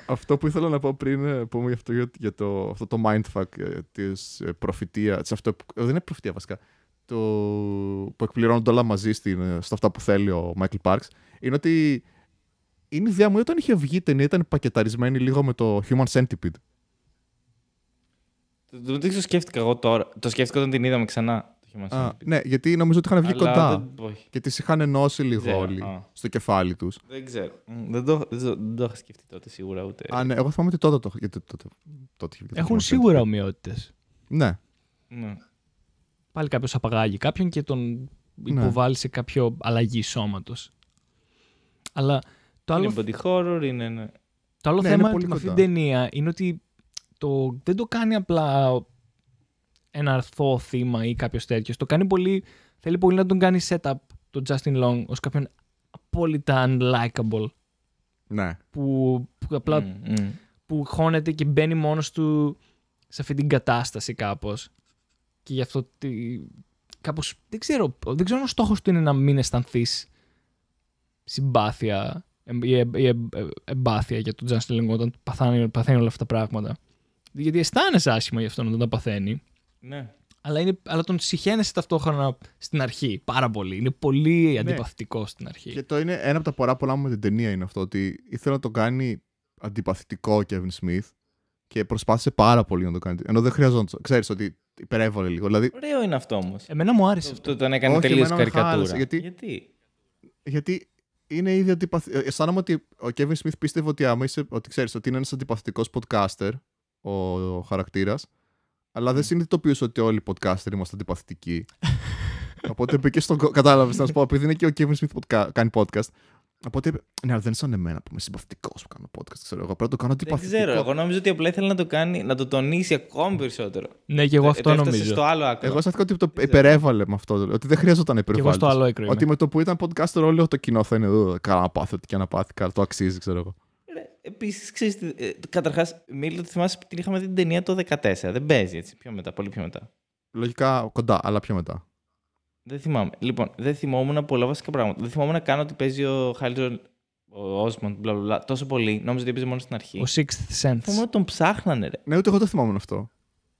Αυτό που ήθελα να πω πριν πούμε για αυτό το mindfuck της προφητείας. Δεν είναι προφητεία βασικά. Που εκπληρώνονται όλα μαζί σε αυτά που θέλει ο Michael Parks. Είναι ότι είναι η ιδέα μου όταν είχε βγει η ταινία ήταν πακεταρισμένη λίγο με το Human Centipede. Δεν το σκέφτηκα εγώ τώρα. Το σκέφτηκα όταν την είδαμε ξανά. Ναι, γιατί νομίζω ότι είχαν βγει κοντά. Και τις είχαν ενώσει λίγο όλοι στο κεφάλι τους. Δεν ξέρω. Δεν το είχα σκεφτεί τότε σίγουρα ούτε. Ναι, εγώ θυμάμαι ότι τότε έχουν σίγουρα ομοιότητες. Ναι. Πάλι κάποιος απαγάγει κάποιον και τον υποβάλλει σε κάποιο αλλαγή σώματος. Αλλά το άλλο. Είναι body horror, είναι. Ναι. Το άλλο θέμα με αυτή την ταινία είναι ότι δεν το κάνει απλά ένα αρθό θύμα ή κάποιος τέτοιος. Το κάνει θέλει πολύ να τον κάνει setup το Justin Long ως κάποιον απόλυτα unlikable. Ναι. Που απλά που χώνεται και μπαίνει μόνος του σε αυτή την κατάσταση κάπως. Και γι' αυτό κάπως δεν ξέρω αν ο στόχος του είναι να μην αισθανθείς συμπάθεια ή εμπάθεια για τον Justin Long όταν παθαίνει όλα αυτά τα πράγματα. Γιατί αισθάνεσαι άσχημα γι' αυτό όταν τα παθαίνει. Ναι. Αλλά τον συχαίνεσαι ταυτόχρονα στην αρχή. Πάρα πολύ. Είναι πολύ αντιπαθητικό στην αρχή. Και το είναι ένα από τα πολλά μου με την ταινία είναι αυτό. Ότι ήθελε να το κάνει αντιπαθητικό ο Kevin Smith και προσπάθησε πάρα πολύ να το κάνει. Ενώ δεν χρειαζόταν. Ξέρεις ότι υπερέβαλε λίγο. Δηλαδή... Ωραίο είναι αυτό όμως. Εμένα μου άρεσε. Αυτό τον έκανε τελείως καρικατούρα. Γιατί είναι ήδη αντιπαθητικό. Αισθάνομαι ότι ο Kevin Smith πίστευε ότι ξέρεις ότι είναι ένας αντιπαθητικός podcaster ο χαρακτήρας. Αλλά δεν συνειδητοποιούσε ότι όλοι οι podcaster είμαστε αντιπαθητικοί. Οπότε μπήκε στον. Κατάλαβες να σου πω, επειδή είναι και ο Kevin Smith κάνει podcast. Οπότε είπε, ναι, αλλά δεν είναι σαν εμένα που είμαι συμπαθητικός που κάνω podcast. Ξέρω εγώ. Πρέπει να το κάνω αντιπαθητικό. Δεν ξέρω. Εγώ νόμιζα ότι απλά ήθελε να το τονίσει ακόμη περισσότερο. Ναι, και εγώ αυτό νομίζω. Στο άλλο άκρο. Εγώ αισθάνθηκα ότι το υπερέβαλε με αυτό. Ότι δεν χρειαζόταν να υπερβάλλει. Και εγώ στο άλλο άκρο. Ότι με το που ήταν podcaster, όλο το κοινό θα είναι καλά να πάθει, ό,τι και να πάθει. Καλά, το αξίζει, ξέρω εγώ. Επίσης, ξέρεις, καταρχάς, Μίλη, το θυμάσαι την είχαμε δει την ταινία το 2014. Δεν παίζει έτσι. Πιο μετά, πολύ πιο μετά. Λογικά κοντά, αλλά πιο μετά. Δεν θυμάμαι. Λοιπόν, δεν θυμόμουν πολλά βασικά πράγματα. Δεν θυμόμουν καν ότι παίζει ο Χάλιζον, ο Όσμοντ, μπλα μπλα. Τόσο πολύ. Νόμιζα ότι έπαιζε μόνο στην αρχή. Ο Sixth Sense. Θυμόμουν ότι τον ψάχνανε, ρε. Ναι, ούτε εγώ το θυμόμουν αυτό.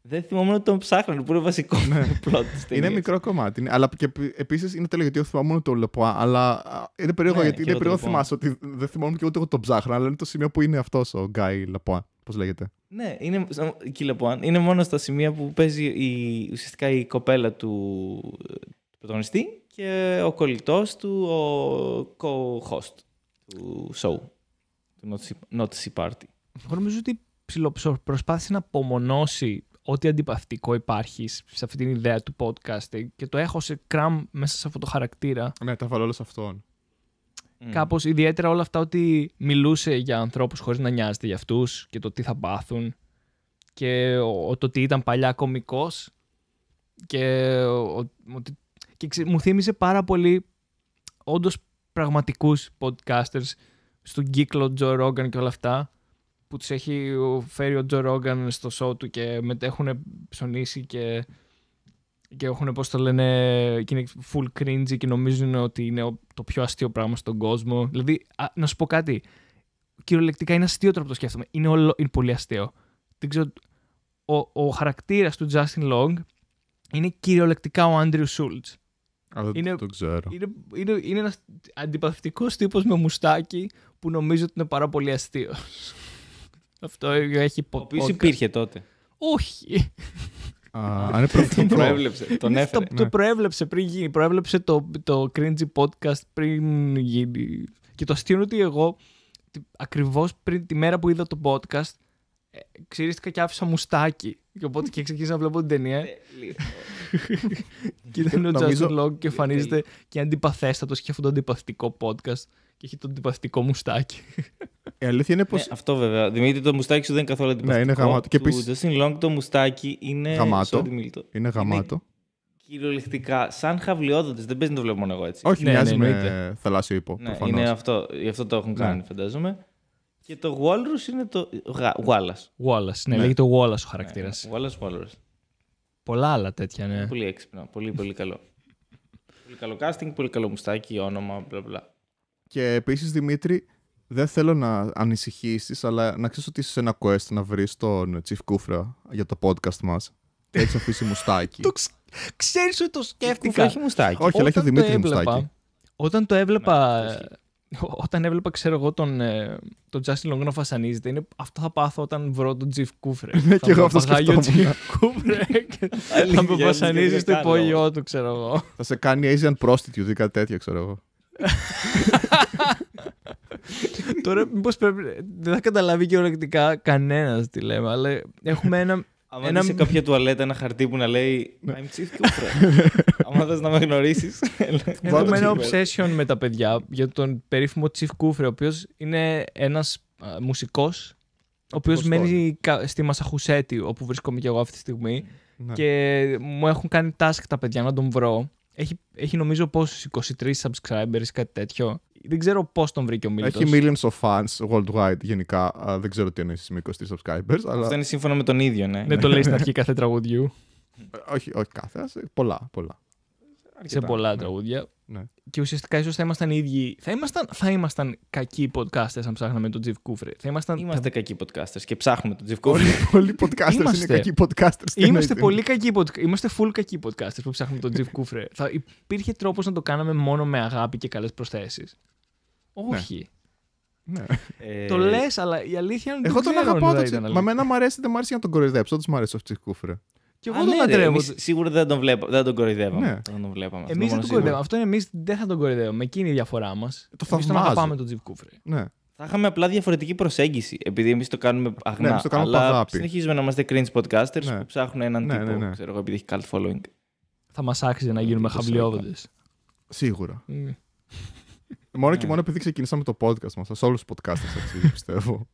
Δεν θυμόμουν ότι τον ψάχνανε, που είναι βασικό plot της ταινίας. Είναι μικρό κομμάτι. Αλλά και επίσης είναι τέλειο γιατί εγώ θυμόμουν το Λεπουά. Αλλά είναι περίεργο γιατί είναι περίεργο θυμάσαι ότι δεν θυμόμουν και ούτε εγώ τον ψάχνα. Αλλά είναι το σημείο που είναι αυτός ο Γκάι Λεπουά. Πώς λέγεται. Ναι, είναι είναι μόνο στα σημεία που παίζει ουσιαστικά η κοπέλα του πρωταγωνιστή και ο κολλητός του, ο co-host του show, του Not See Party. Εγώ νομίζω ότι προσπάθησε να απομονώσει ό,τι αντιπαθητικό υπάρχει σε αυτή την ιδέα του podcast και το έχω σε κραμ μέσα σε αυτό το χαρακτήρα. Ναι, τα βάλω όλα σε αυτόν. Κάπως ιδιαίτερα όλα αυτά ότι μιλούσε για ανθρώπους χωρίς να νοιάζεται για αυτούς και το τι θα πάθουν και το ότι ήταν παλιά κωμικός και μου θύμισε πάρα πολύ όντως πραγματικούς podcasters στον κύκλο Joe Rogan και όλα αυτά που τους έχει φέρει ο Joe Rogan στο show του και έχουν ψωνίσει και έχουν, πώς το λένε, και είναι full cringy και νομίζουν ότι είναι το πιο αστείο πράγμα στον κόσμο. Δηλαδή, να σου πω κάτι, κυριολεκτικά είναι αστείο τώρα που το σκέφτομαι. Είναι πολύ αστείο. Δεν ξέρω, ο χαρακτήρας του Justin Long είναι κυριολεκτικά ο Andrew Schultz. Δεν το ξέρω. Είναι ένας αντιπαθητικός τύπος με μουστάκι που νομίζω ότι είναι πάρα πολύ αστείος. Αυτό έχει podcast. Ο οποίος υπήρχε τότε. Όχι. Είναι προέβλεψε. Τον έφερε. Το προέβλεψε πριν γίνει. Προέβλεψε το cringy podcast πριν γίνει. Και το αστείο είναι ότι εγώ ακριβώς πριν τη μέρα που είδα το podcast ξυρίστηκα και άφησα μουστάκι. Και οπότε και ξεκίνησα να βλέπω την ταινία. Και ήταν ο Justin Long και εμφανίζεται και αντιπαθέστατος και αυτό το αντιπαθητικό podcast και έχει το αντιπαθητικό μουστάκι. Η αλήθεια είναι πως... αυτό βέβαια. Δημήτρη, το μουστάκι σου δεν είναι καθόλου αντιπαθητικό. Ναι, είναι γαμάτο. Και επίσης... Justin Long το μουστάκι είναι γαμάτο. Είναι γαμάτο. Κυριολεκτικά, σαν χαβλιόδοντες. Δεν παίζει να το βλέπω μόνο εγώ έτσι. Όχι, μοιάζει με θαλάσσιο ύπο. Ναι, είναι αυτό. Γι' αυτό το έχουν κάνει, φαντάζομαι. Και το Walrus είναι το. Wallace. Ναι, λέγεται Wallace ο χαρακτήρας. Walrus. Πολλά άλλα τέτοια, ναι. Πολύ έξυπνο. Πολύ καλό. Πολύ καλό casting, πολύ καλό μουστάκι, όνομα, bla. Και επίσης, Δημήτρη, δεν θέλω να ανησυχήσεις, αλλά να ξέρεις ότι είσαι σε ένα quest να βρεις τον Chief Kufra για το podcast μας. Και έχεις αφήσει μουστάκι. Ξέρεις ότι το σκέφτηκα. Έχει μουστάκι. Όχι, αλλά έχει ο Δημήτρη μουστάκι. Όταν το έβλεπα. Όταν έβλεπα, ξέρω εγώ, τον Justin Long να φασανίζεται, αυτό θα πάθω όταν βρω τον Chief Kufra. Ναι, και εγώ αυτό σκεφτόμουν. Chief Kufra και θα με φασανίζει στο υπόγειό του, ξέρω εγώ. Θα σε κάνει Asian prostitute ή κάτι τέτοιο, ξέρω εγώ. Τώρα, μήπως πρέπει. Δεν θα καταλάβει κυριολεκτικά κανένας τι λέμε, αλλά έχουμε ένα. Αν είσαι σε κάποια τουαλέτα ένα χαρτί που να λέει I'm Chief Kufra. Αν θες να με γνωρίσεις. Έχουμε ένα obsession με τα παιδιά για τον περίφημο Chief Kufra, ο οποίος είναι ένας μουσικός, ο οποίος μένει στη Μασαχουσέτη, όπου βρίσκομαι και εγώ αυτή τη στιγμή. Ναι. Και μου έχουν κάνει task τα παιδιά να τον βρω. Έχει νομίζω πόσους, 23 subscribers, κάτι τέτοιο. Δεν ξέρω πώς τον βρήκε ο Μίλτος. Έχει millions of fans worldwide γενικά. Δεν ξέρω τι εννοείς με 23 subscribers. Αλλά... Αυτό είναι σύμφωνα με τον ίδιο, ναι. Δεν το λέει στην αρχή κάθε τραγουδιού. όχι κάθε, πολλά. Σε πολλά τραγούδια. Ναι. Και ουσιαστικά ίσως θα ήμασταν οι ίδιοι. Θα ήμασταν κακοί podcasters αν ψάχναμε τον Chief Kufra. Είμαστε κακοί podcasters και ψάχνουμε τον Chief Kufra. Πολλοί podcasters είναι κακοί podcasters. Είμαστε πολύ κακοί podcasters. Είμαστε full κακοί podcasters που ψάχνουμε τον Chief Kufra. Θα υπήρχε τρόπος να το κάναμε μόνο με αγάπη και καλές προσθέσεις. Όχι. Ναι. Το λες, αλλά η αλήθεια είναι ότι. Εγώ τον αγαπάω. Μα εμένα μου αρέσει, δεν μου αρέσει να τον κοροϊδέψω. Όντως μου αρέσει ο Chief Kufra. Και εγώ τον λατρεύω. Σίγουρα δεν τον κοροϊδεύαμε. Ναι. Δεν τον βλέπαμε. Εμείς δεν τον κοροϊδεύαμε. Αυτό είναι εμείς δεν θα τον κοροϊδεύαμε. Εκείνη είναι η διαφορά μας. Εμείς τον αγαπάμε τον Chief Kufra. Ναι. Θα είχαμε απλά διαφορετική προσέγγιση. Επειδή εμείς το κάνουμε αγνά. Ναι, εμείς το κάνουμε αλλά αγάπη. Συνεχίζουμε να είμαστε cringe podcasters που ψάχνουν έναν τύπο. Ναι. Ξέρω εγώ, επειδή έχει cult following. Θα μας άξιζε να γίνουμε χαβλιόδοντες. Σίγουρα. Μόνο και μόνο επειδή ξεκινήσαμε το podcast μας. Σε όλους τους podcasters αξίζει, πιστεύω.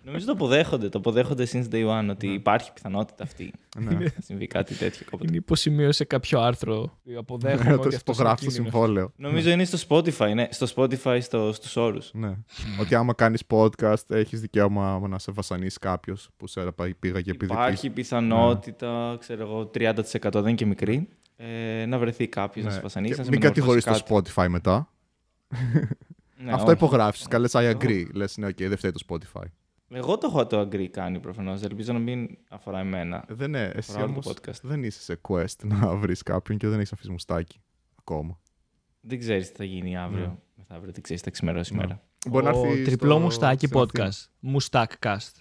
Νομίζω το αποδέχονται since day one ότι υπάρχει πιθανότητα αυτή να συμβεί κάτι τέτοιο. Είναι υποσημείωση σε κάποιο άρθρο. Αποδέχομαι ότι αυτό γράφει στο συμβόλαιο. Νομίζω είναι στο Spotify, ναι. Στο Spotify στους όρους. Ναι. Ότι άμα κάνεις podcast έχεις δικαίωμα να σε βασανίσει κάποιος που σε πήγαγε επειδή. Υπάρχει πιθανότητα, ξέρω εγώ, 30% δεν είναι και μικρή, να βρεθεί κάποιος να σε βασανίσει. Μην κατηγορείς το Spotify μετά. Ναι, αυτό υπογράφεις. Καλές I agree. Λες, ναι, δεν φταίει το Spotify. Εγώ το έχω το agree κάνει προφανώς. Ελπίζω να μην αφορά εμένα. Εσύ όμως δεν είσαι σε quest να βρεις κάποιον και δεν έχεις αφήσει μουστάκι ακόμα. Δεν ξέρεις τι θα γίνει αύριο. Μεθαύριο δεν ξέρεις τι θα ξημερώσει η μέρα. Τριπλό μουστάκι podcast. Μουστάκcast.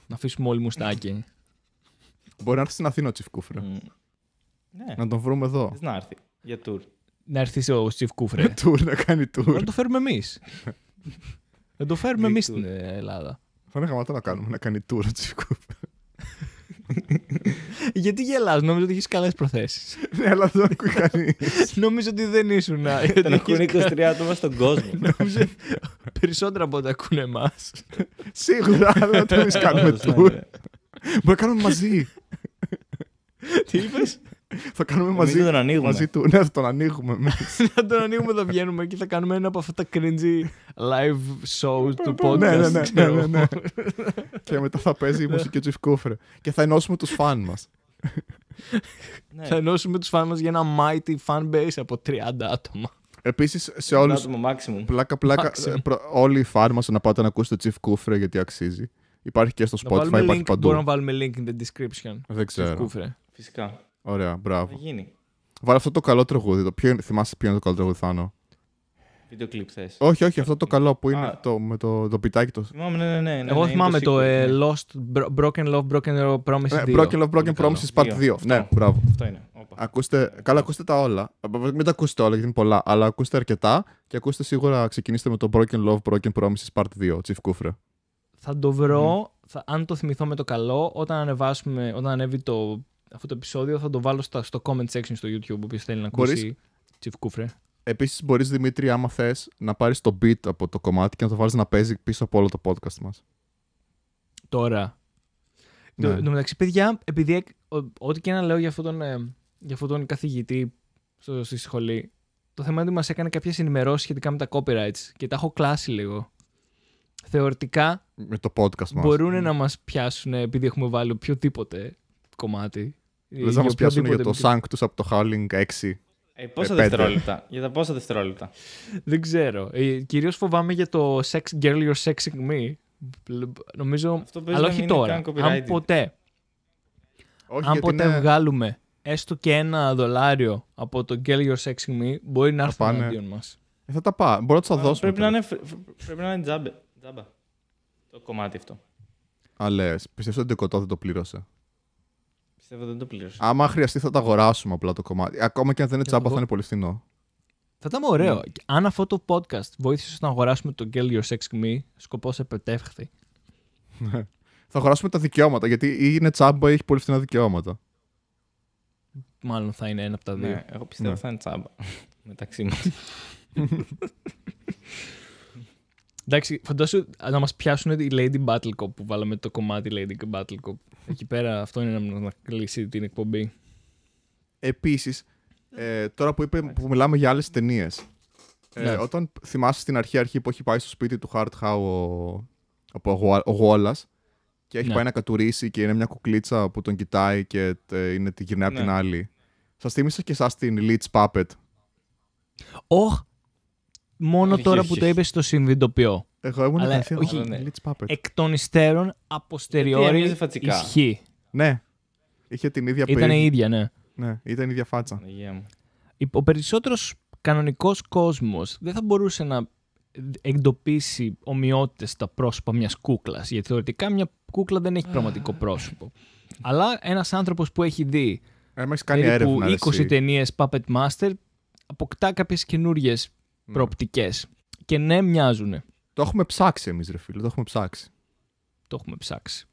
Να αφήσουμε όλοι μουστάκι. Μπορεί να έρθει στην Αθήνα ο Chief Kufra. Να τον βρούμε εδώ. Θες να έρθει για tour. Να έρθει ο Chief Kufra. Να κάνει tour. Να το φέρουμε εμείς. Να το φέρουμε εμείς στην Ελλάδα. Θα είναι γαμάτο να κάνουμε, να κάνει tour ο Chief Kufra. Γιατί γελάς, νόμιζα ότι έχεις καλές προθέσεις. Ναι, αλλά δεν ακούει κανείς. Νόμιζα ότι δεν ήσουν. Δεν ακούνε 23 άτομα στον κόσμο. Νόμιζα περισσότερα από ό,τι ακούνε εμάς. Σίγουρα, αλλά δεν εμείς κάνουμε tour. Μπορεί να κάνουμε μαζί. Τι είπες? Θα κάνουμε μαζί. Θα τον ανοίγουμε. Μαζί του. Ναι, θα τον ανοίγουμε εμείς. Θα τον ανοίγουμε, θα βγαίνουμε και θα κάνουμε ένα από αυτά τα cringy live shows του podcast. Ναι. Και μετά θα παίζει η μουσική του Chief Kufra. Και θα ενώσουμε τους φαν μας. Θα ενώσουμε τους φαν μας για ένα mighty fan base από 30 άτομα. Επίσης, σε όλους. Πλάκα. Όλοι οι φαν μας να πάτε να ακούσετε το Chief Kufra γιατί αξίζει. Υπάρχει και στο Spotify, υπάρχει παντού. Μπορούμε να βάλουμε link in the description. Δεν ξέρω. Φυσικά. Ωραία, μπράβο. Θα γίνει. Βάλε αυτό το καλό τραγούδι. Θυμάσαι ποιο είναι το καλό τραγούδι, Θάνο? Βίντεο κλιπ θες? Όχι, αυτό το καλό που είναι με το πιτάκι το. Θυμάμαι, ναι. Εγώ θυμάμαι το Lost, Broken Love, Broken Promises 2. Broken Love, Broken Promises Part 2. Ναι, μπράβο. Αυτό είναι. Καλά, ακούστε τα όλα. Μην τα ακούσετε όλα γιατί είναι πολλά, αλλά ακούστε αρκετά και ακούστε σίγουρα, ξεκινήστε με το Broken Love, Broken Promises Part 2, Chief Kufra. Θα το βρω, αν το θυμηθώ με το καλό, όταν ανέβει αυτό το επεισόδιο, θα το βάλω στο comment section στο YouTube, όποιος θέλει να ακούσει τσιφκούφρε. Επίσης μπορείς, Δημήτρη, άμα θες, να πάρεις το beat από το κομμάτι και να το βάλεις να παίζει πίσω από όλο το podcast μας. Τώρα. Ναι. Εν τω μεταξύ, παιδιά, επειδή ό,τι και να λέω για αυτόν τον καθηγητή στη σχολή, το θέμα είναι ότι μας έκανε κάποιες ενημερώσεις σχετικά με τα copyrights και τα έχω κλάσει λίγο. Θεωρητικά, με το podcast μας. Μπορούν να μας πιάσουν επειδή έχουμε βάλει οποιοδήποτε κομμάτι. Λες να μας πιάσουν για το Sanctus από το Howling 6. Πόσα δευτερόλεπτα. Για τα πόσα δευτερόλεπτα. Δεν ξέρω. Κυρίως φοβάμαι για το Sex Girl You're Sexing Me. Νομίζω. Αλλά όχι τώρα. Αν ποτέ βγάλουμε έστω και $1 από το Girl You're Sexing Me, μπορεί να έρθουν εναντίον μας. Θα τα πάω. Μπορώ να τους τα δώσουμε. Πρέπει να είναι τζάμπα. Το κομμάτι αυτό. Λες. Πιστεύω ότι το Κωτό δεν το πλήρωσε. Πιστεύω δεν το πλήρωσε. Άμα χρειαστεί θα τα αγοράσουμε απλά το κομμάτι. Ακόμα και αν δεν είναι τζάμπα, θα είναι πολύ φθηνό. Θα ήταν ωραίο. Ναι. Αν αυτό το podcast βοήθησε να αγοράσουμε το Girl You're Sexing Me, σκοπός επετεύχθη. Θα αγοράσουμε τα δικαιώματα, γιατί είναι τσάμπα ή έχει πολύ φθηνά δικαιώματα. Μάλλον θα είναι ένα από τα δύο. Ναι, εγώ πιστεύω θα είναι τσάμπα. Μεταξύ μας. Εντάξει, φαντάσου να μας πιάσουν η Lady Battlecop που βάλαμε το κομμάτι Lady Battlecop. Εκεί πέρα αυτό είναι να κλείσει την εκπομπή. Επίσης, τώρα που μιλάμε για άλλες ταινίες, όταν θυμάσαι στην αρχή που έχει πάει στο σπίτι του Hart Howe ο Wallace και έχει πάει να κατουρίσει και είναι μια κουκλίτσα που τον κοιτάει και τη γυρνάει από την άλλη. Σας θύμισα και εσάς την Leech Puppet. Μόνο τώρα που το είπες το συνειδητοποιώ. Εγώ ήμουν όχι, εκ των υστέρων, αποστεριόρι ισχύει. Ναι. Είχε την ίδια Ήταν η ίδια, ναι. Ναι, ήταν η ίδια φάτσα. Ο περισσότερος κανονικός κόσμος δεν θα μπορούσε να εντοπίσει ομοιότητες στα πρόσωπα μιας κούκλας. Γιατί θεωρητικά μια κούκλα δεν έχει πραγματικό πρόσωπο. Αλλά ένας άνθρωπος που έχει δει περίπου 20 ταινίες Puppet Master αποκτά κάποιες καινούριες προοπτικές. Και ναι, μοιάζουνε. Το έχουμε ψάξει εμείς, ρε φίλε. Το έχουμε ψάξει.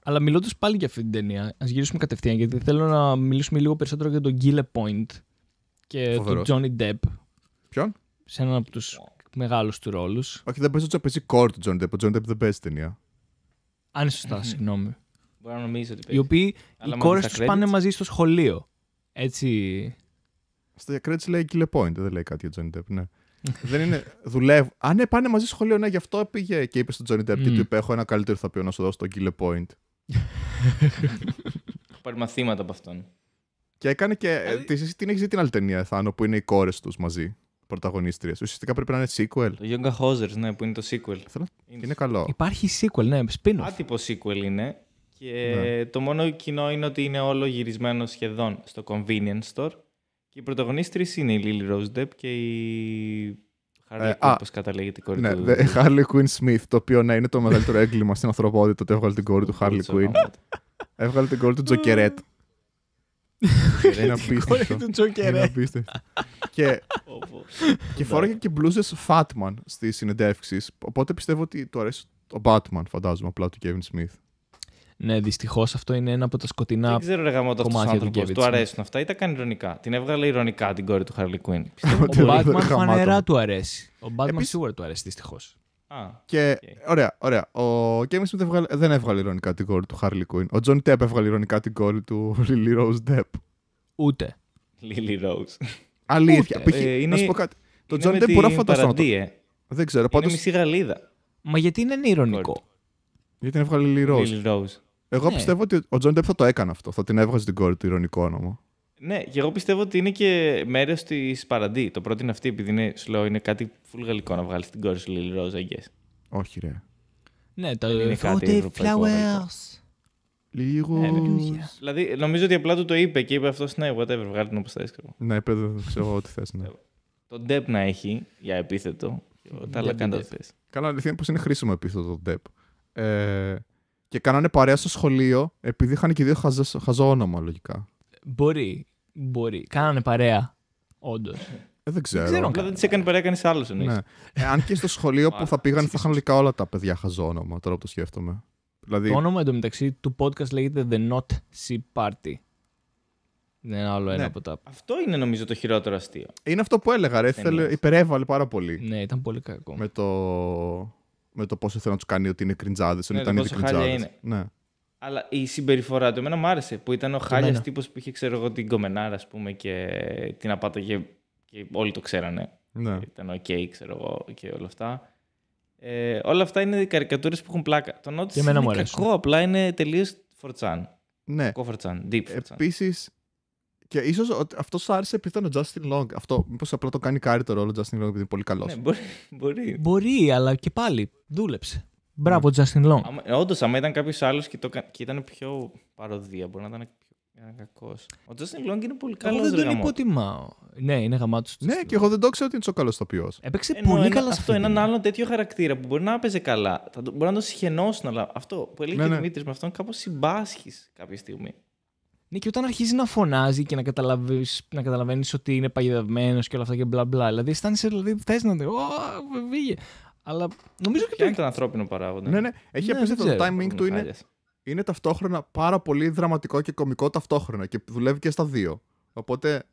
Αλλά μιλώντας πάλι για αυτή την ταινία, ας γυρίσουμε κατευθείαν, γιατί θέλω να μιλήσουμε λίγο περισσότερο για τον Gile Point και τον Johnny Depp. Ποιον? Σε έναν από τους μεγάλους του ρόλους. Όχι, δεν παίζει ο παίζει core του Johnny Depp. Ο Johnny Depp δεν παίζει ταινία. Αν είναι σωστά, συγγνώμη. Μπορεί να νομίζει ότι παίζει. Οι οποίοι, οι κόρες τους πάνε μαζί στο σχολείο. Έτσι. Στα credits λέει Gile Point, δεν λέει κάτι για Johnny Depp, ναι. Δεν είναι. Δουλεύουν. Ναι, πάνε μαζί στο σχολείο, ναι, γι' αυτό πήγε και είπε στον Johnny Depp και του είπε: έχω ένα καλύτερο ηθοποιό να σου δώσω τον Gile Point. Έχω πάρει μαθήματα από αυτόν. Και έκανε και. Την έχει δει την άλλη ταινία, Θάνο, που είναι οι κόρες τους μαζί. Πρωταγωνίστριες. Ουσιαστικά πρέπει να είναι sequel. Το Yoga Hosers, ναι, που είναι το sequel. Είναι καλό. Υπάρχει sequel, ναι, spin-off. Άτυπο sequel είναι. Και το μόνο κοινό είναι ότι είναι όλο γυρισμένο σχεδόν στο convenience store. Και οι πρωταγωνίστριες είναι η Lily Rose Depp και η Harley Quinn, όπως καταλέγεται η κόρη του. Ναι, Harley Quinn Smith, το οποίο είναι το μεγαλύτερο έγκλημα στην ανθρωπότητα ότι έβγαλε την κόρη του Harley Quinn. Έβγαλε την κόρη του Τζοκερέτ. Είναι απίστευτο. Και φόραγε και μπλούζες Fatman στις συνεντεύξεις. Οπότε πιστεύω ότι του αρέσει ο Batman, φαντάζομαι, απλά του Kevin Smith. Ναι, δυστυχώς αυτό είναι ένα από τα σκοτεινά. Δεν ξέρω, ρε γαμώτο, αυτός ο άνθρωπος. Του αρέσουν αυτά ή τα κάνει ηρωνικά. Την έβγαλε ηρωνικά την κόρη του Harley Quinn. Ο Batman φανερά του αρέσει. Ο Batman σίγουρα του αρέσει, δυστυχώς. Και ωραία. Ο Kevin Smith δεν έβγαλε ηρωνικά την κόρη του Harley Quinn. Ο Johnny Depp έβγαλε ηρωνικά την κόρη του Lily Rose Depp. Ούτε. Lily Rose. Αλήθεια. Να σου πω κάτι. Το Johnny Depp μπορεί να φανταστώ. Δεν ξέρω. Είναι μισή Γαλλίδα. Μα γιατί είναι ηρωνικό? Γιατί την έβγαλε Lily Rose. Εγώ πιστεύω ότι ο Johnny Depp θα το έκανε αυτό. Θα την έβγαζε την κόρη του ηρωνικό όνομα. Ναι, και εγώ πιστεύω ότι είναι και μέρος της παραντί. Το πρώτο είναι αυτή, επειδή είναι slow, είναι κάτι full γαλλικό να βγάλει την κόρη σου Lily Rose, I guess. Όχι, ρε. Ναι, τα είναι κάτι ευρωπαϊκό. Λίγο. Δηλαδή, νομίζω ότι απλά του το είπε και είπε αυτό, ναι, whatever, βγάλει την όπως θες. Ναι, παιδί, ξέρω ό,τι θες, ναι. Το Depp να έχει για επίθετο. Τα άλλα κάντα θες. Καλά, αλήθεια είναι πως είναι χρήσιμο επίθετο το Depp. Και κάνανε παρέα στο σχολείο επειδή είχαν και δύο χαζό όνομα, λογικά. Μπορεί. Κάνανε παρέα, όντως. Δεν ξέρω. Απλά δεν τις έκανε παρέα κανείς άλλος εννοείς. Ναι. Αν και στο σχολείο που θα πήγαν θα είχαν λογικά όλα τα παιδιά χαζό όνομα, τώρα που το σκέφτομαι. Δηλαδή... Το όνομα εντωμεταξύ του podcast λέγεται The Not See Party. Είναι άλλο ένα από τα. Αυτό είναι νομίζω το χειρότερο αστείο. Είναι αυτό που έλεγα, ρε. Υπερέβαλε πάρα πολύ. Ναι, ήταν πολύ κακό. Με το πόσο ήθελε να του κάνει ότι είναι κριντζάδες. Ναι, πόσο χάλια είναι. Ναι. Αλλά η συμπεριφορά του εμένα μου άρεσε. Που ήταν ο χάλιας τύπος που είχε, ξέρω εγώ, την κομμενάρα, ας πούμε, και την απάταγε και όλοι το ξέρανε. Ναι. Ήταν OK, ξέρω εγώ, και όλα αυτά. Όλα αυτά είναι καρικατούρες που έχουν πλάκα. Το Notice είναι κακό, απλά είναι τελείως φορτσάν. Ναι. Κακό φορτσάν, deep φορτσάν. Επίσης, και ίσως αυτό σου άρεσε επειδή ήταν ο Justin Long. Αυτό, μήπως απλά το κάνει κάρι το ρόλο ο Justin Long επειδή είναι πολύ καλός. Ναι, μπορεί. Μπορεί, αλλά και πάλι δούλεψε. Μπράβο, Justin Long. Όντως, άμα ήταν κάποιος άλλος και ήταν πιο παροδία, μπορεί να ήταν κακός. Ο Justin Long είναι πολύ καλός. Εγώ δεν τον υποτιμάω. Ναι, είναι γαμάτος. Ναι, και εγώ δεν το ξέρω ότι είναι τόσο καλός ηθοποιός. Έπαιξε πολύ καλά σε αυτό. Έναν άλλο τέτοιο χαρακτήρα που μπορεί να έπαιζε καλά. Μπορεί να το συχαινώσουν, αλλά αυτό που έλεγε ο Δημήτρης με αυτόν κάπως συμπάσχεις κάποια στιγμή. Ναι, και όταν αρχίζει να φωνάζει και να καταλαβαίνεις ότι είναι παγιδευμένος και όλα αυτά και μπλα μπλα. Δηλαδή, αισθάνεσαι, θες να το. Βγήκε. Αλλά νομίζω και είναι τον ανθρώπινο παράγοντα. Ναι. Έχει επίσης το timing του είναι ταυτόχρονα πάρα πολύ δραματικό και κωμικό ταυτόχρονα και δουλεύει και στα δύο. Οπότε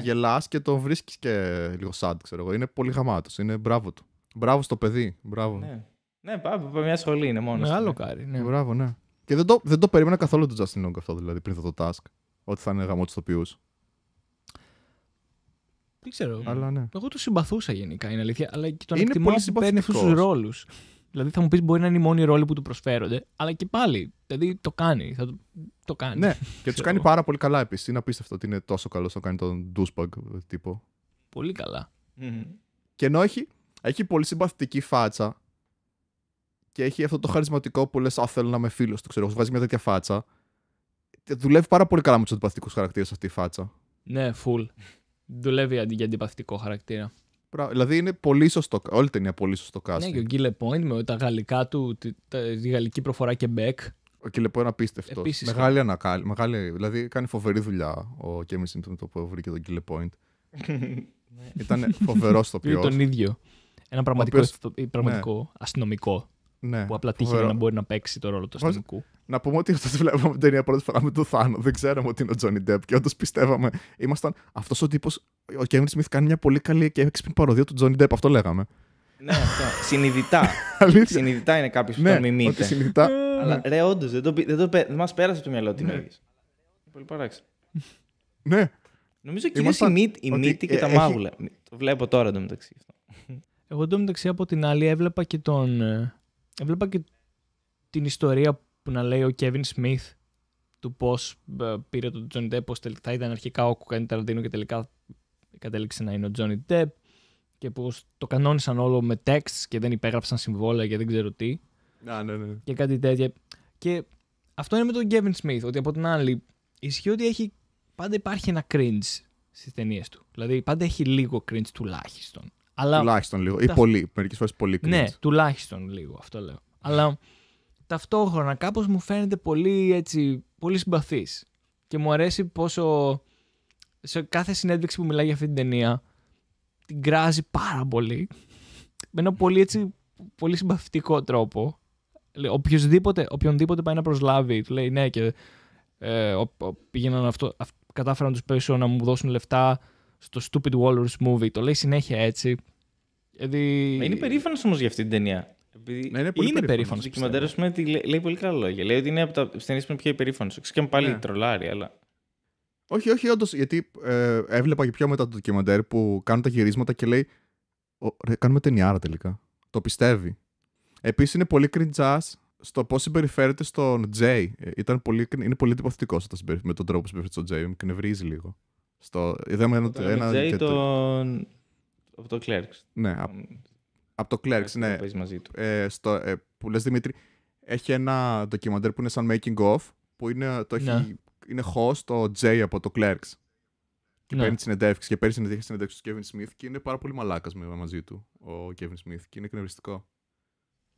γελάς και το βρίσκεις και λίγο sad, ξέρω εγώ. Είναι πολύ γαμάτος. Είναι μπράβο του. Μπράβο στο παιδί. Μπράβο. Ναι, πάμε μια σχολή είναι μόνο. Μεγάλο κάρι. Ναι. Μπράβο, ναι. Και δεν το περίμενα καθόλου το Justin Long αυτό, δηλαδή, πριν το task. Ότι θα είναι γαμό του ηθοποιούς. Δεν ξέρω. Αλλά ναι. Εγώ το συμπαθούσα γενικά, είναι αλήθεια. Αλλά και τον εκτιμώ που παίρνει αυτούς τους ρόλους. Δηλαδή θα μου πεις μπορεί να είναι οι μόνοι ρόλοι που του προσφέρονται, αλλά και πάλι. Δηλαδή το κάνει. Το κάνει. Ναι, και τους κάνει πάρα πολύ καλά επίσης. Είναι απίστευτο ότι είναι τόσο καλό να κάνει τον douchebag τύπο. Πολύ καλά. Και ενώ έχει πολύ συμπαθητική φάτσα. Και έχει αυτό το χαρισματικό που λες, θέλω να είμαι φίλος του, ξέρω, βγάζει μια τέτοια φάτσα. Δουλεύει πάρα πολύ καλά με τους αντιπαθητικούς χαρακτήρες αυτή η φάτσα. Ναι, full. Δουλεύει για αντιπαθητικό χαρακτήρα. Δηλαδή είναι πολύ σωστό. Όλη η ταινία πολύ σωστό casting. Ναι, και ο Γκίλε Πόιντ με τα γαλλικά του, τη γαλλική προφορά και μπέκ. Ο Γκίλε Πόιντ απίστευτος. Μεγάλη ανακάλυψη. Δηλαδή κάνει φοβερή δουλειά ο Κέβιν Σίμψον το που βρήκε τον Γκίλε Πόιντ. Ήταν φοβερός ηθοποιός. Είναι τον ίδιο. Ένα πραγματικό αστυνομικό. Ναι, που απλά τύχει να μπορεί να παίξει το ρόλο του αστυνομικού. Να πούμε ότι αυτό βλέπαμε την ταινία πρώτη φορά με τον Θάνο. Δεν ξέραμε ότι είναι ο Τζόνι Ντεπ και όντως πιστεύαμε. Αυτός ο τύπος, ο Κέβιν Σμιθ κάνει μια πολύ καλή και έξυπνη παροδία του Τζόνι Ντεπ. Αυτό λέγαμε. Ναι, αυτό. Συνειδητά. Συνειδητά είναι κάποιος που τον μιμείται. Συνειδητά. Αλλά ρε, όντως δεν μας πέρασε το μυαλό ότι είναι ίδιος. Πολύ παράξενο. Ναι. Νομίζω κυρίως η μύτη και τα μάγουλα. Το βλέπω τώρα εντωμεταξύ. Εγώ εντωμεταξύ από την άλλη έβλεπα και την ιστορία που να λέει ο Kevin Smith του πώς πήρε τον Johnny Depp, πώς θα ήταν αρχικά ο Quentin Tarantino και τελικά κατέληξε να είναι ο Johnny Depp και πώς το κανόνισαν όλο με texts και δεν υπέγραψαν συμβόλαια και δεν ξέρω τι. Ναι. Και κάτι τέτοια. Και αυτό είναι με τον Kevin Smith, ότι από την άλλη ισχύει ότι πάντα υπάρχει ένα cringe στις ταινίες του. Δηλαδή πάντα έχει λίγο cringe τουλάχιστον. Αλλά τουλάχιστον λίγο. Ή πολύ. Μερικές φορές πολύ cringe. Ναι, τουλάχιστον λίγο, αυτό λέω. Αλλά ταυτόχρονα κάπως μου φαίνεται πολύ συμπαθής. Και μου αρέσει πόσο σε κάθε συνέντευξη που μιλάει για αυτή την ταινία την κράζει πάρα πολύ. Με ένα πολύ συμπαθητικό τρόπο. Οποιονδήποτε πάει να προσλάβει, του λέει ναι και πήγαιναν κατάφεραν τους πέσω να μου δώσουν λεφτά στο Stupid Walrus movie. Το λέει συνέχεια έτσι. Είναι περήφανος όμως για αυτή την ταινία. Ναι, είναι πολύ περήφανος. Το ντοκιμαντέρ λέει πολύ καλά λόγια. Λέει ότι είναι από τις ταινίες που είναι πιο υπερήφανος. Και πάλι τρολάρει, αλλά. Όχι, όντως. Γιατί έβλεπα και πιο μετά το ντοκιμαντέρ που κάνουν τα γυρίσματα και λέει. Κάνουμε ταινιάρα τελικά. Το πιστεύει. Επίσης είναι πολύ κριντζάς στο πώς συμπεριφέρεται στον Τζέι. Είναι πολύ εντυπωσιακός με τον τρόπο που συμπεριφέρεται στον Τζέι. Με κνευρίζει λίγο. Είδαμε ένα. Τζέι από το Clerks. Ναι, από το Clerks, ναι. Που λες Δημήτρη, έχει ένα ντοκιμαντέρ που είναι σαν making of, που είναι host το Jay από το Clerks. Και παίρνει συνεντεύξεις. Και παίρνει συνεντεύξεις του Kevin Smith και είναι πάρα πολύ μαλάκας μαζί του ο Kevin Smith και είναι εκνευριστικό.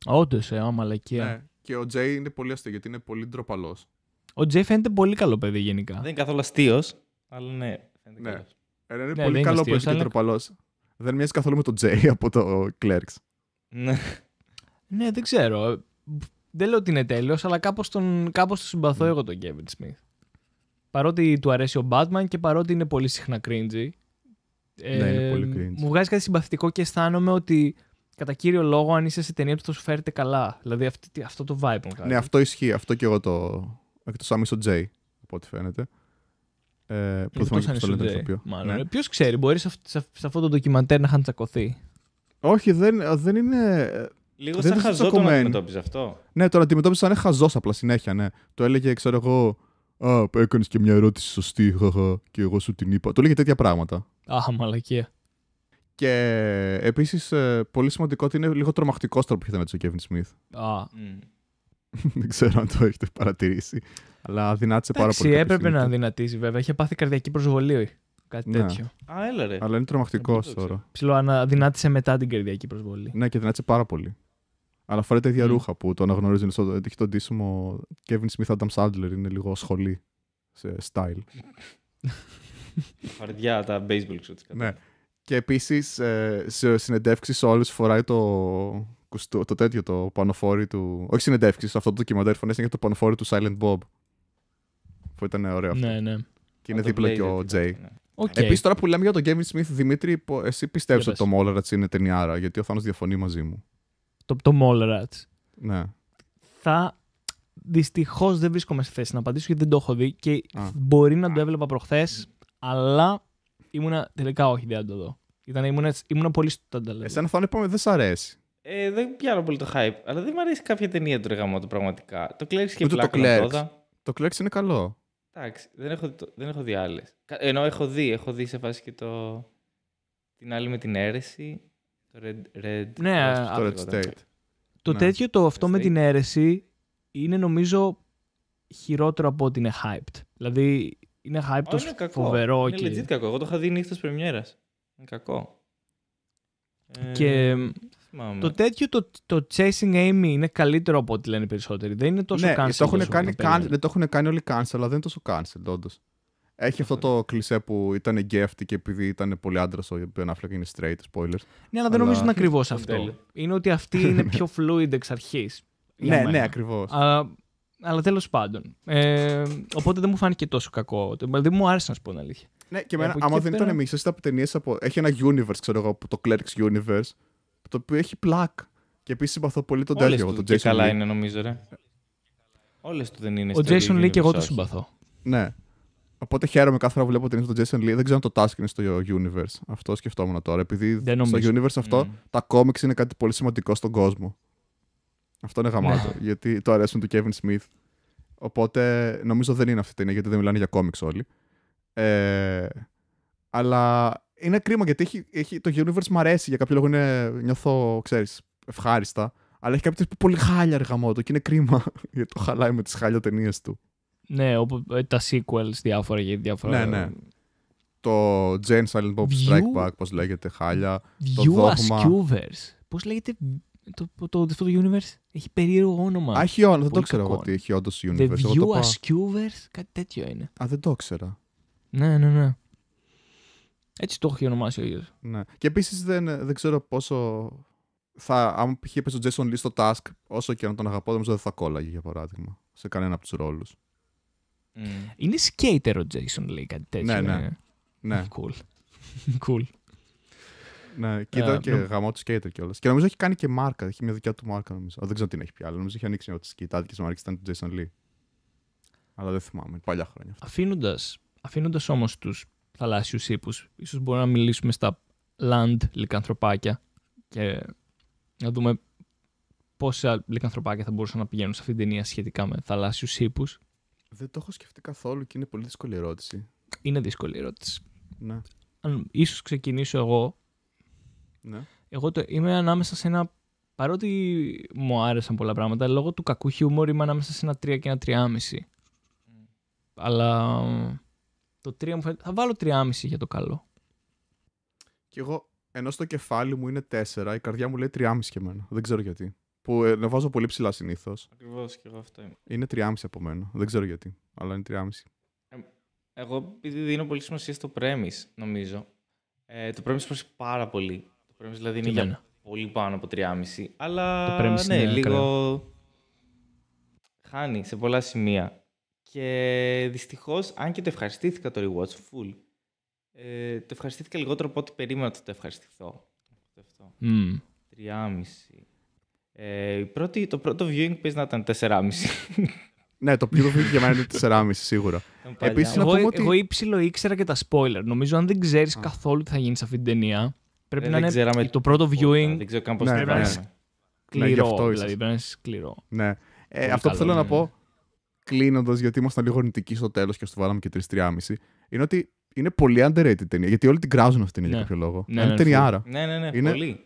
Όντως, μαλακία. Ναι. Και ο Jay είναι πολύ αστείο γιατί είναι πολύ ντροπαλός. Ο Jay φαίνεται πολύ καλό παιδί γενικά. Δεν είναι καθόλου αστείος, αλλά ναι, φαίνεται καλός. Είναι πολύ καλό που έχει τροπαλός. Δεν μοιάζει καθόλου με τον Jay από το Clerks. Ναι, δεν ξέρω. Δεν λέω ότι είναι τέλειος, αλλά κάπως τον συμπαθώ εγώ τον Kevin Smith. Παρότι του αρέσει ο Batman και παρότι είναι πολύ συχνά cringy. Ναι, είναι πολύ cringy. Μου βγάζει κάτι συμπαθητικό και αισθάνομαι ότι κατά κύριο λόγο, αν είσαι σε ταινία του, θα σου φέρετε καλά. Δηλαδή αυτό το vibe μου κάνει. Ναι, αυτό ισχύει. Αυτό και εγώ εκτός άμεσο Jay, από ό,τι φαίνεται. Που θυμάμαι και το λένε ηθοποιό. Ναι. Ποιος ξέρει, μπορεί σε αυτό το ντοκιμαντέρ να είχαν τσακωθεί. Όχι, δεν είναι. Λίγο σαν χαζό τον αντιμετώπιζε αυτό. Ναι, τον αντιμετώπιζε σαν χαζός απλά συνέχεια, ναι. Το έλεγε, ξέρω εγώ, έκανες και μια ερώτηση σωστή, και εγώ σου την είπα. Το έλεγε τέτοια πράγματα. Αχ, μαλακία. Και επίσης, πολύ σημαντικό ότι είναι λίγο τρομακτικός τρόπο που είχε να ο Kevin Smith. Δεν ξέρω αν το έχετε παρατηρήσει. Αλλά δυνάτησε πάρα πολύ. Έπρεπε να δυνατήσει, βέβαια. Είχε πάθει καρδιακή προσβολή. Κάτι τέτοιο. Έλα ρε. Αλλά είναι τρομακτικός τώρα. Δυνάτησε μετά την καρδιακή προσβολή. Ναι, και δυνάτησε πάρα πολύ. Αλλά φοράει τα ίδια ρούχα που το αναγνωρίζουν. Έχει τον ντύσιμο Kevin Smith Adam Sandler. Είναι λίγο σχολή σε style. Φαρδιά, τα baseball shorts. Ναι. Και επίσης σε συνεντεύξεις όλες φοράει το τέτοιο, το πανοφόρι του. Όχι συνεντεύξεις, αυτό το ντοκιμαντέρ φωνές είναι το πανοφόρι του Silent Bob. Που ήταν ωραίο αυτό. Ναι. Και είναι δίπλα και ο Jay. Okay. Επίσης, τώρα που λέμε για τον Kevin Smith, Δημήτρη, εσύ πιστεύεις ότι το Mallrats είναι ταινιάρα, γιατί ο Θάνος διαφωνεί μαζί μου. Το Mallrats. Ναι. Δυστυχώς δεν βρίσκομαι σε θέση να απαντήσω γιατί δεν το έχω δει και μπορεί να το έβλεπα προχθές, αλλά ήμουνα τελικά όχι, δεν το δω. Ήμουνα πολύ στο τανταλέ. Εσένα θα είπαμε δεν σ' αρέσει. Δεν πιάνω πολύ το hype, αλλά δεν μου αρέσει κάποια ταινία του ρεγαμότου πραγματικά. Το Clerks και πλάκα. Το Clerks είναι καλό. Εντάξει, δεν έχω δει άλλες. Ενώ έχω δει σε φάση και την άλλη με την αίρεση. Το Red το Red State. Το τέτοιο αυτό με την αίρεση είναι νομίζω χειρότερο από ότι είναι hyped. Δηλαδή είναι hyped ως φοβερό. Είναι legit κακό. Εγώ το είχα δει νύχτας πρεμιέρας. Είναι κακό. Και το τέτοιο το Chasing Amy είναι καλύτερο από ό,τι λένε οι περισσότεροι. Δεν είναι τόσο cancel. Δεν το έχουν κάνει όλοι cancel, αλλά δεν είναι τόσο cancel όντως. Έχει αυτό το κλισέ που ήταν γκέι αυτή και επειδή ήταν πολύ άντρας ο Ben Affleck είναι straight, spoilers. Ναι, αλλά δεν νομίζω είναι ακριβώς αυτό. Είναι ότι αυτή είναι πιο fluid εξ αρχής. Ναι, ακριβώς. Αλλά τέλος πάντων. Οπότε δεν μου φάνηκε τόσο κακό. Δηλαδή μου άρεσε να σου πω την αλήθεια. Ναι, και εμένα, άμα δεν ήταν μισές από ταινίες έχει ένα universe, ξέρω εγώ, το Clerks universe, το οποίο έχει πλάκ. Και επίσης συμπαθώ πολύ τον τέτοιο, τον Jason Lee. Καλά είναι, νομίζω, ρε. Όλες του δεν είναι. Ο Jason Lee και εγώ το συμπαθώ. Ναι. Οπότε χαίρομαι κάθε φορά που βλέπω ταινίες του Jason Lee. Δεν ξέρω αν το Task είναι στο universe. Αυτό σκεφτόμουν τώρα. Επειδή στο universe αυτό τα comics είναι κάτι πολύ σημαντικό στον κόσμο. Αυτό είναι γαμάτο. Γιατί το αρέσουν του Kevin Smith. Οπότε νομίζω δεν είναι αυτή η ταινία γιατί δεν μιλάνε για comics όλοι. Αλλά είναι κρίμα γιατί το universe μου αρέσει. Για κάποιο λόγο νιώθω, ξέρεις, ευχάριστα. Αλλά έχει κάποιες πολύ χάλια ρε γαμώτο και είναι κρίμα γιατί το χαλάει με τις χάλια ταινίες του. Ναι, τα sequels διάφορα. Ναι. Το Jane Silent Bob Strike Back, πώς λέγεται, χάλια. View Askews. Πώς λέγεται αυτό το universe? Έχει περίεργο όνομα. Έχει όνομα, δεν το ξέρω εγώ ότι έχει όντως universe. The View Askews, κάτι τέτοιο είναι. Δεν το ήξερα. Ναι. Έτσι το έχει ονομάσει ο ίδιος. Ναι. Και επίσης δεν ξέρω πόσο. Αν είχε πέσει ο Jason Lee στο Task, όσο και να τον αγαπώ, νομίζω δεν θα κόλλαγε για παράδειγμα σε κανένα από τους ρόλους. Είναι skater ο Jason Lee, κάτι τέτοιο. Ναι. Cool. Ναι, και ήταν και γαμό του skater κιόλας. Και νομίζω έχει κάνει και μάρκα, έχει μια δικιά του μάρκα νομίζω. Δεν ξέρω τι έχει πια, αλλά νομίζω έχει ανοίξει μια από τις σκητάδικες μάρκες, ήταν του Jason Lee. Αλλά δεν θυμάμαι, παλιά χρόνια. Αφήνοντας όμως τους θαλάσσιους ύπους, ίσως μπορούμε να μιλήσουμε στα land λικανθρωπάκια και να δούμε πόσα λικανθρωπάκια θα μπορούσαν να πηγαίνουν σε αυτήν την ταινία σχετικά με θαλάσσιους ύπους. Δεν το έχω σκεφτεί καθόλου και είναι πολύ δύσκολη ερώτηση. Είναι δύσκολη ερώτηση. Ναι. Ίσως ξεκινήσω εγώ. Ναι. Εγώ είμαι ανάμεσα σε ένα. Παρότι μου άρεσαν πολλά πράγματα, λόγω του κακού χιούμορ είμαι ανάμεσα σε ένα 3 και ένα 3,5. Αλλά το 3 μου φαίνεται. Θα βάλω 3,5 για το καλό. Και εγώ, ενώ στο κεφάλι μου είναι 4, η καρδιά μου λέει 3,5 και εμένα. Δεν ξέρω γιατί. Που βάζω πολύ ψηλά συνήθως. Ακριβώς και εγώ αυτό είμαι. Είναι 3,5 από μένα. Δεν ξέρω γιατί, αλλά είναι 3,5. Εγώ επειδή δίνω πολύ σημασία στο premise, νομίζω. Το premise πρόσεχε πάρα πολύ. Το premise δηλαδή είναι για πολύ πάνω από 3,5. Αλλά ναι, λίγο χάνει σε πολλά σημεία. Και δυστυχώς, αν και το ευχαριστήθηκα το rewatch full, το ευχαριστήθηκα λιγότερο από ό,τι περίμενα ότι το ευχαριστηθώ. 3,5. Το πρώτο viewing παίζει να ήταν 4,5. Ναι, το πρώτο viewing για μένα είναι 4,5 σίγουρα. Επίσης, εγώ υψηλό ήξερα και τα spoiler. Νομίζω αν δεν ξέρεις καθόλου τι θα γίνει σε αυτή την ταινία, πρέπει να είναι το πρώτο viewing. Δεν ξέρω καν πώς θα είναι. Σκληρό, δηλαδή πρέπει να είναι σκληρό. Ναι. Αυτό που θέλω να πω, κλείνοντας, γιατί ήμασταν λίγο αρνητικοί στο τέλος και στο βάλαμε και 3,5, είναι ότι είναι πολύ underrated ταινία. Γιατί όλοι την κράζουν αυτή την ταινία για κάποιο λόγο. Είναι ταινιάρα. Ναι, πολύ.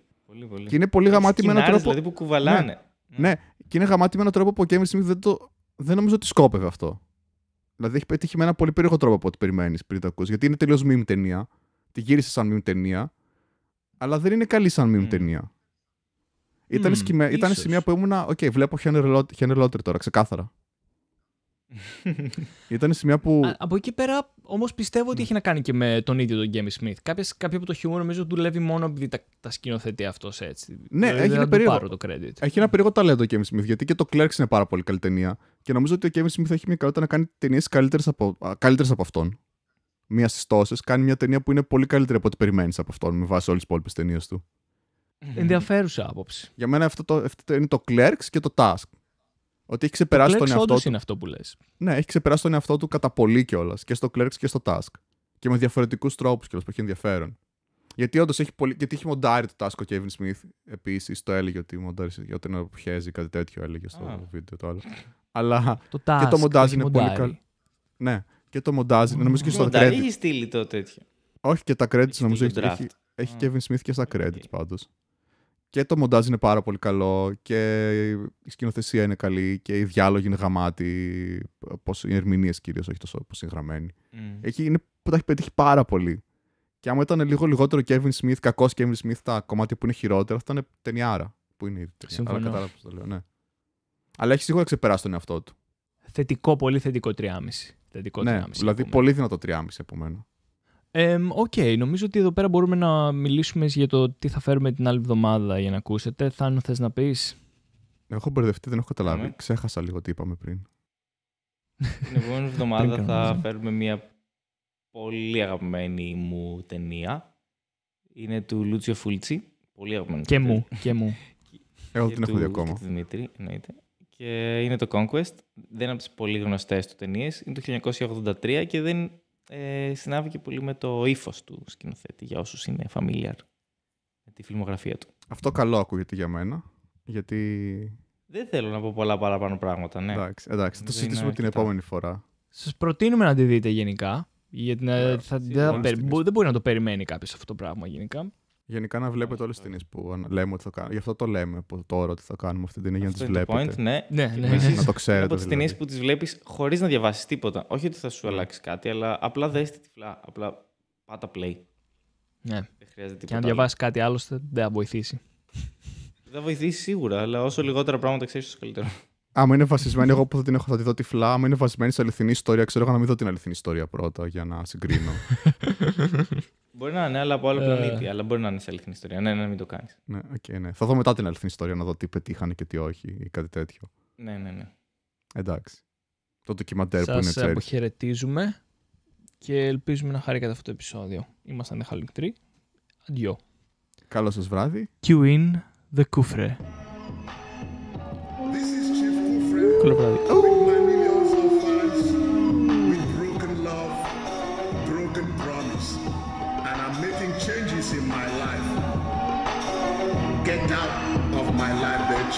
Και είναι πολύ γαμάτι με έναν τρόπο. Δηλαδή που κουβαλάνε. Ναι, και είναι γαμάτι με έναν τρόπο που ο Kevin Smith δεν νομίζω ότι σκόπευε αυτό. Δηλαδή έχει πετύχει με ένα πολύ περίεργο τρόπο από ό,τι περιμένεις πριν το ακούσεις. Γιατί είναι τελείως meme ταινία. Τη γύρισε σαν meme ταινία, αλλά δεν είναι καλή σαν meme ταινία. Ήταν σημεία που ήμουνα. Οκ, βλέπω Henry Lottery τώρα, ξεκάθαρα. Ήταν σημεία που. Από εκεί πέρα όμως πιστεύω ότι έχει να κάνει και με τον ίδιο τον Kevin Smith. Κάποιο από το χιούμορ νομίζω δουλεύει μόνο επειδή τα σκηνοθετεί αυτός έτσι. Ναι, δηλαδή, έχει ένα περίεργο. Πάρω το credit. Έχει ένα περίεργο ταλέντο ο Kevin Smith, γιατί και το Clerks είναι πάρα πολύ καλή ταινία. Και νομίζω ότι ο Kevin Smith έχει μια ικανότητα να κάνει ταινίες καλύτερες από αυτόν. Μία στις τόσες κάνει μια ταινία που είναι πολύ καλύτερη από ό,τι περιμένεις από αυτόν, με βάση όλες τις υπόλοιπες ταινίες του. Ενδιαφέρουσα άποψη. Για μένα αυτό είναι το Clerks και το Task. Ότι έχει ξεπεράσει τον εαυτό του. Είναι αυτό που λες. Ναι, έχει ξεπεράσει τον εαυτό του κατά πολύ κιόλας. Και στο Clerks και στο Task. Και με διαφορετικούς τρόπους κιόλας που έχει ενδιαφέρον. Γιατί όντως έχει μοντάρει το Task ο Kevin Smith. Επίσης το έλεγε ότι μοντάρει όταν αποχέζει κάτι τέτοιο, έλεγε στο βίντεο το άλλο. Αλλά το task, και το μοντάζ είναι πολύ καλό. Ναι, και το μοντάζ είναι νομίζω και στο credit. Έχει στείλει το τέτοιο. Όχι, και τα credits νομίζω έχει Kevin Smith και στα credits πάντως. Και το μοντάζ είναι πάρα πολύ καλό και η σκηνοθεσία είναι καλή και οι διάλογοι είναι γαμάτοι. Οι ερμηνείες κυρίως, όχι τόσο πώς είναι γραμμένοι. Τα έχει πετύχει πάρα πολύ. Και άμα ήταν λίγο λιγότερο Kevin Smith, κακός Kevin Smith, τα κομμάτια που είναι χειρότερα, θα ήταν ταινιάρα. Που είναι η ταινία. Αλλά κατάλαβα πώς το λέω, ναι. Αλλά έχει σίγουρα ξεπεράσει τον εαυτό του. Πολύ θετικό 3,5. Ναι, δηλαδή πολύ δυνατό 3,5 από μένα. Οκ, νομίζω ότι εδώ πέρα μπορούμε να μιλήσουμε για το τι θα φέρουμε την άλλη εβδομάδα για να ακούσετε. Θάνο, θες να πεις? Έχω μπερδευτεί, δεν έχω καταλάβει. Ξέχασα λίγο τι είπαμε πριν. Την επόμενη εβδομάδα θα φέρουμε μια πολύ αγαπημένη μου ταινία. Είναι του Λούτσιο Φούλτσι. Πολύ αγαπημένη. Και μου. Εγώ την έχω δει ακόμα. Και του Δημήτρη, εννοείται. Και είναι το Conquest. Δεν είναι από τις πολύ γνωστές του ταινίες. Είναι το 1983 και δεν συνάδει και πολύ με το ύφος του σκηνοθέτη, για όσους είναι familiar με τη φιλμογραφία του. Αυτό καλό ακούγεται για μένα, γιατί... Δεν θέλω να πω πολλά παραπάνω πράγματα, ναι. Εντάξει, θα το συζητήσουμε την επόμενη φορά. Σας προτείνουμε να τη δείτε γενικά, γιατί δεν μπορεί να το περιμένει κάποιος αυτό το πράγμα γενικά. Γενικά να βλέπετε όλες τις ταινίες που λέμε ότι θα κάνουμε. Γι' αυτό το λέμε από τώρα ότι θα κάνουμε αυτή την ταινία για να τις βλέπετε. Ναι. Να το ξέρετε. Από τις ταινίες που τις βλέπεις χωρίς να διαβάσεις τίποτα. Όχι ότι θα σου αλλάξει κάτι, αλλά απλά δες τη τυφλά. Απλά πάτα play. Ναι. Δεν χρειάζεται τίποτα. Και αν διαβάσεις κάτι άλλο, δεν θα βοηθήσει. Δεν θα βοηθήσει σίγουρα, αλλά όσο λιγότερα πράγματα ξέρεις, τόσο καλύτερο. Άμα είναι βασισμένη, εγώ που θα τη δω τυφλά, άμα είναι βασισμένη σε αληθινή ιστορία, ξέρω εγώ να μην δω την αληθινή ιστορία πρώτα για να συγκρίνω. Μπορεί να είναι, αλλά από άλλο πλανήτη. Αλλά μπορεί να είναι σε αληθινή ιστορία. Ναι, μην το κάνεις. Ναι, okay, ναι. Θα δω μετά την αληθινή ιστορία να δω τι πετύχανε και τι όχι ή κάτι τέτοιο. Ναι. Εντάξει. Το ντοκιμαντέρ που είναι έτσι. Σας αποχαιρετίζουμε και ελπίζουμε να χαρήκατε αυτό το επεισόδιο. Ήμασταν The Howling 3. Αντιό. Καλό σας βράδυ. Cue in the Kufre. Καλό βράδυ. Get out of my life, bitch.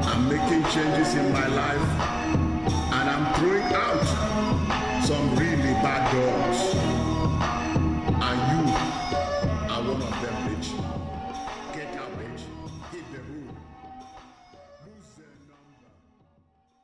I'm making changes in my life, and I'm throwing out some really bad dogs. And you are one of them, bitch.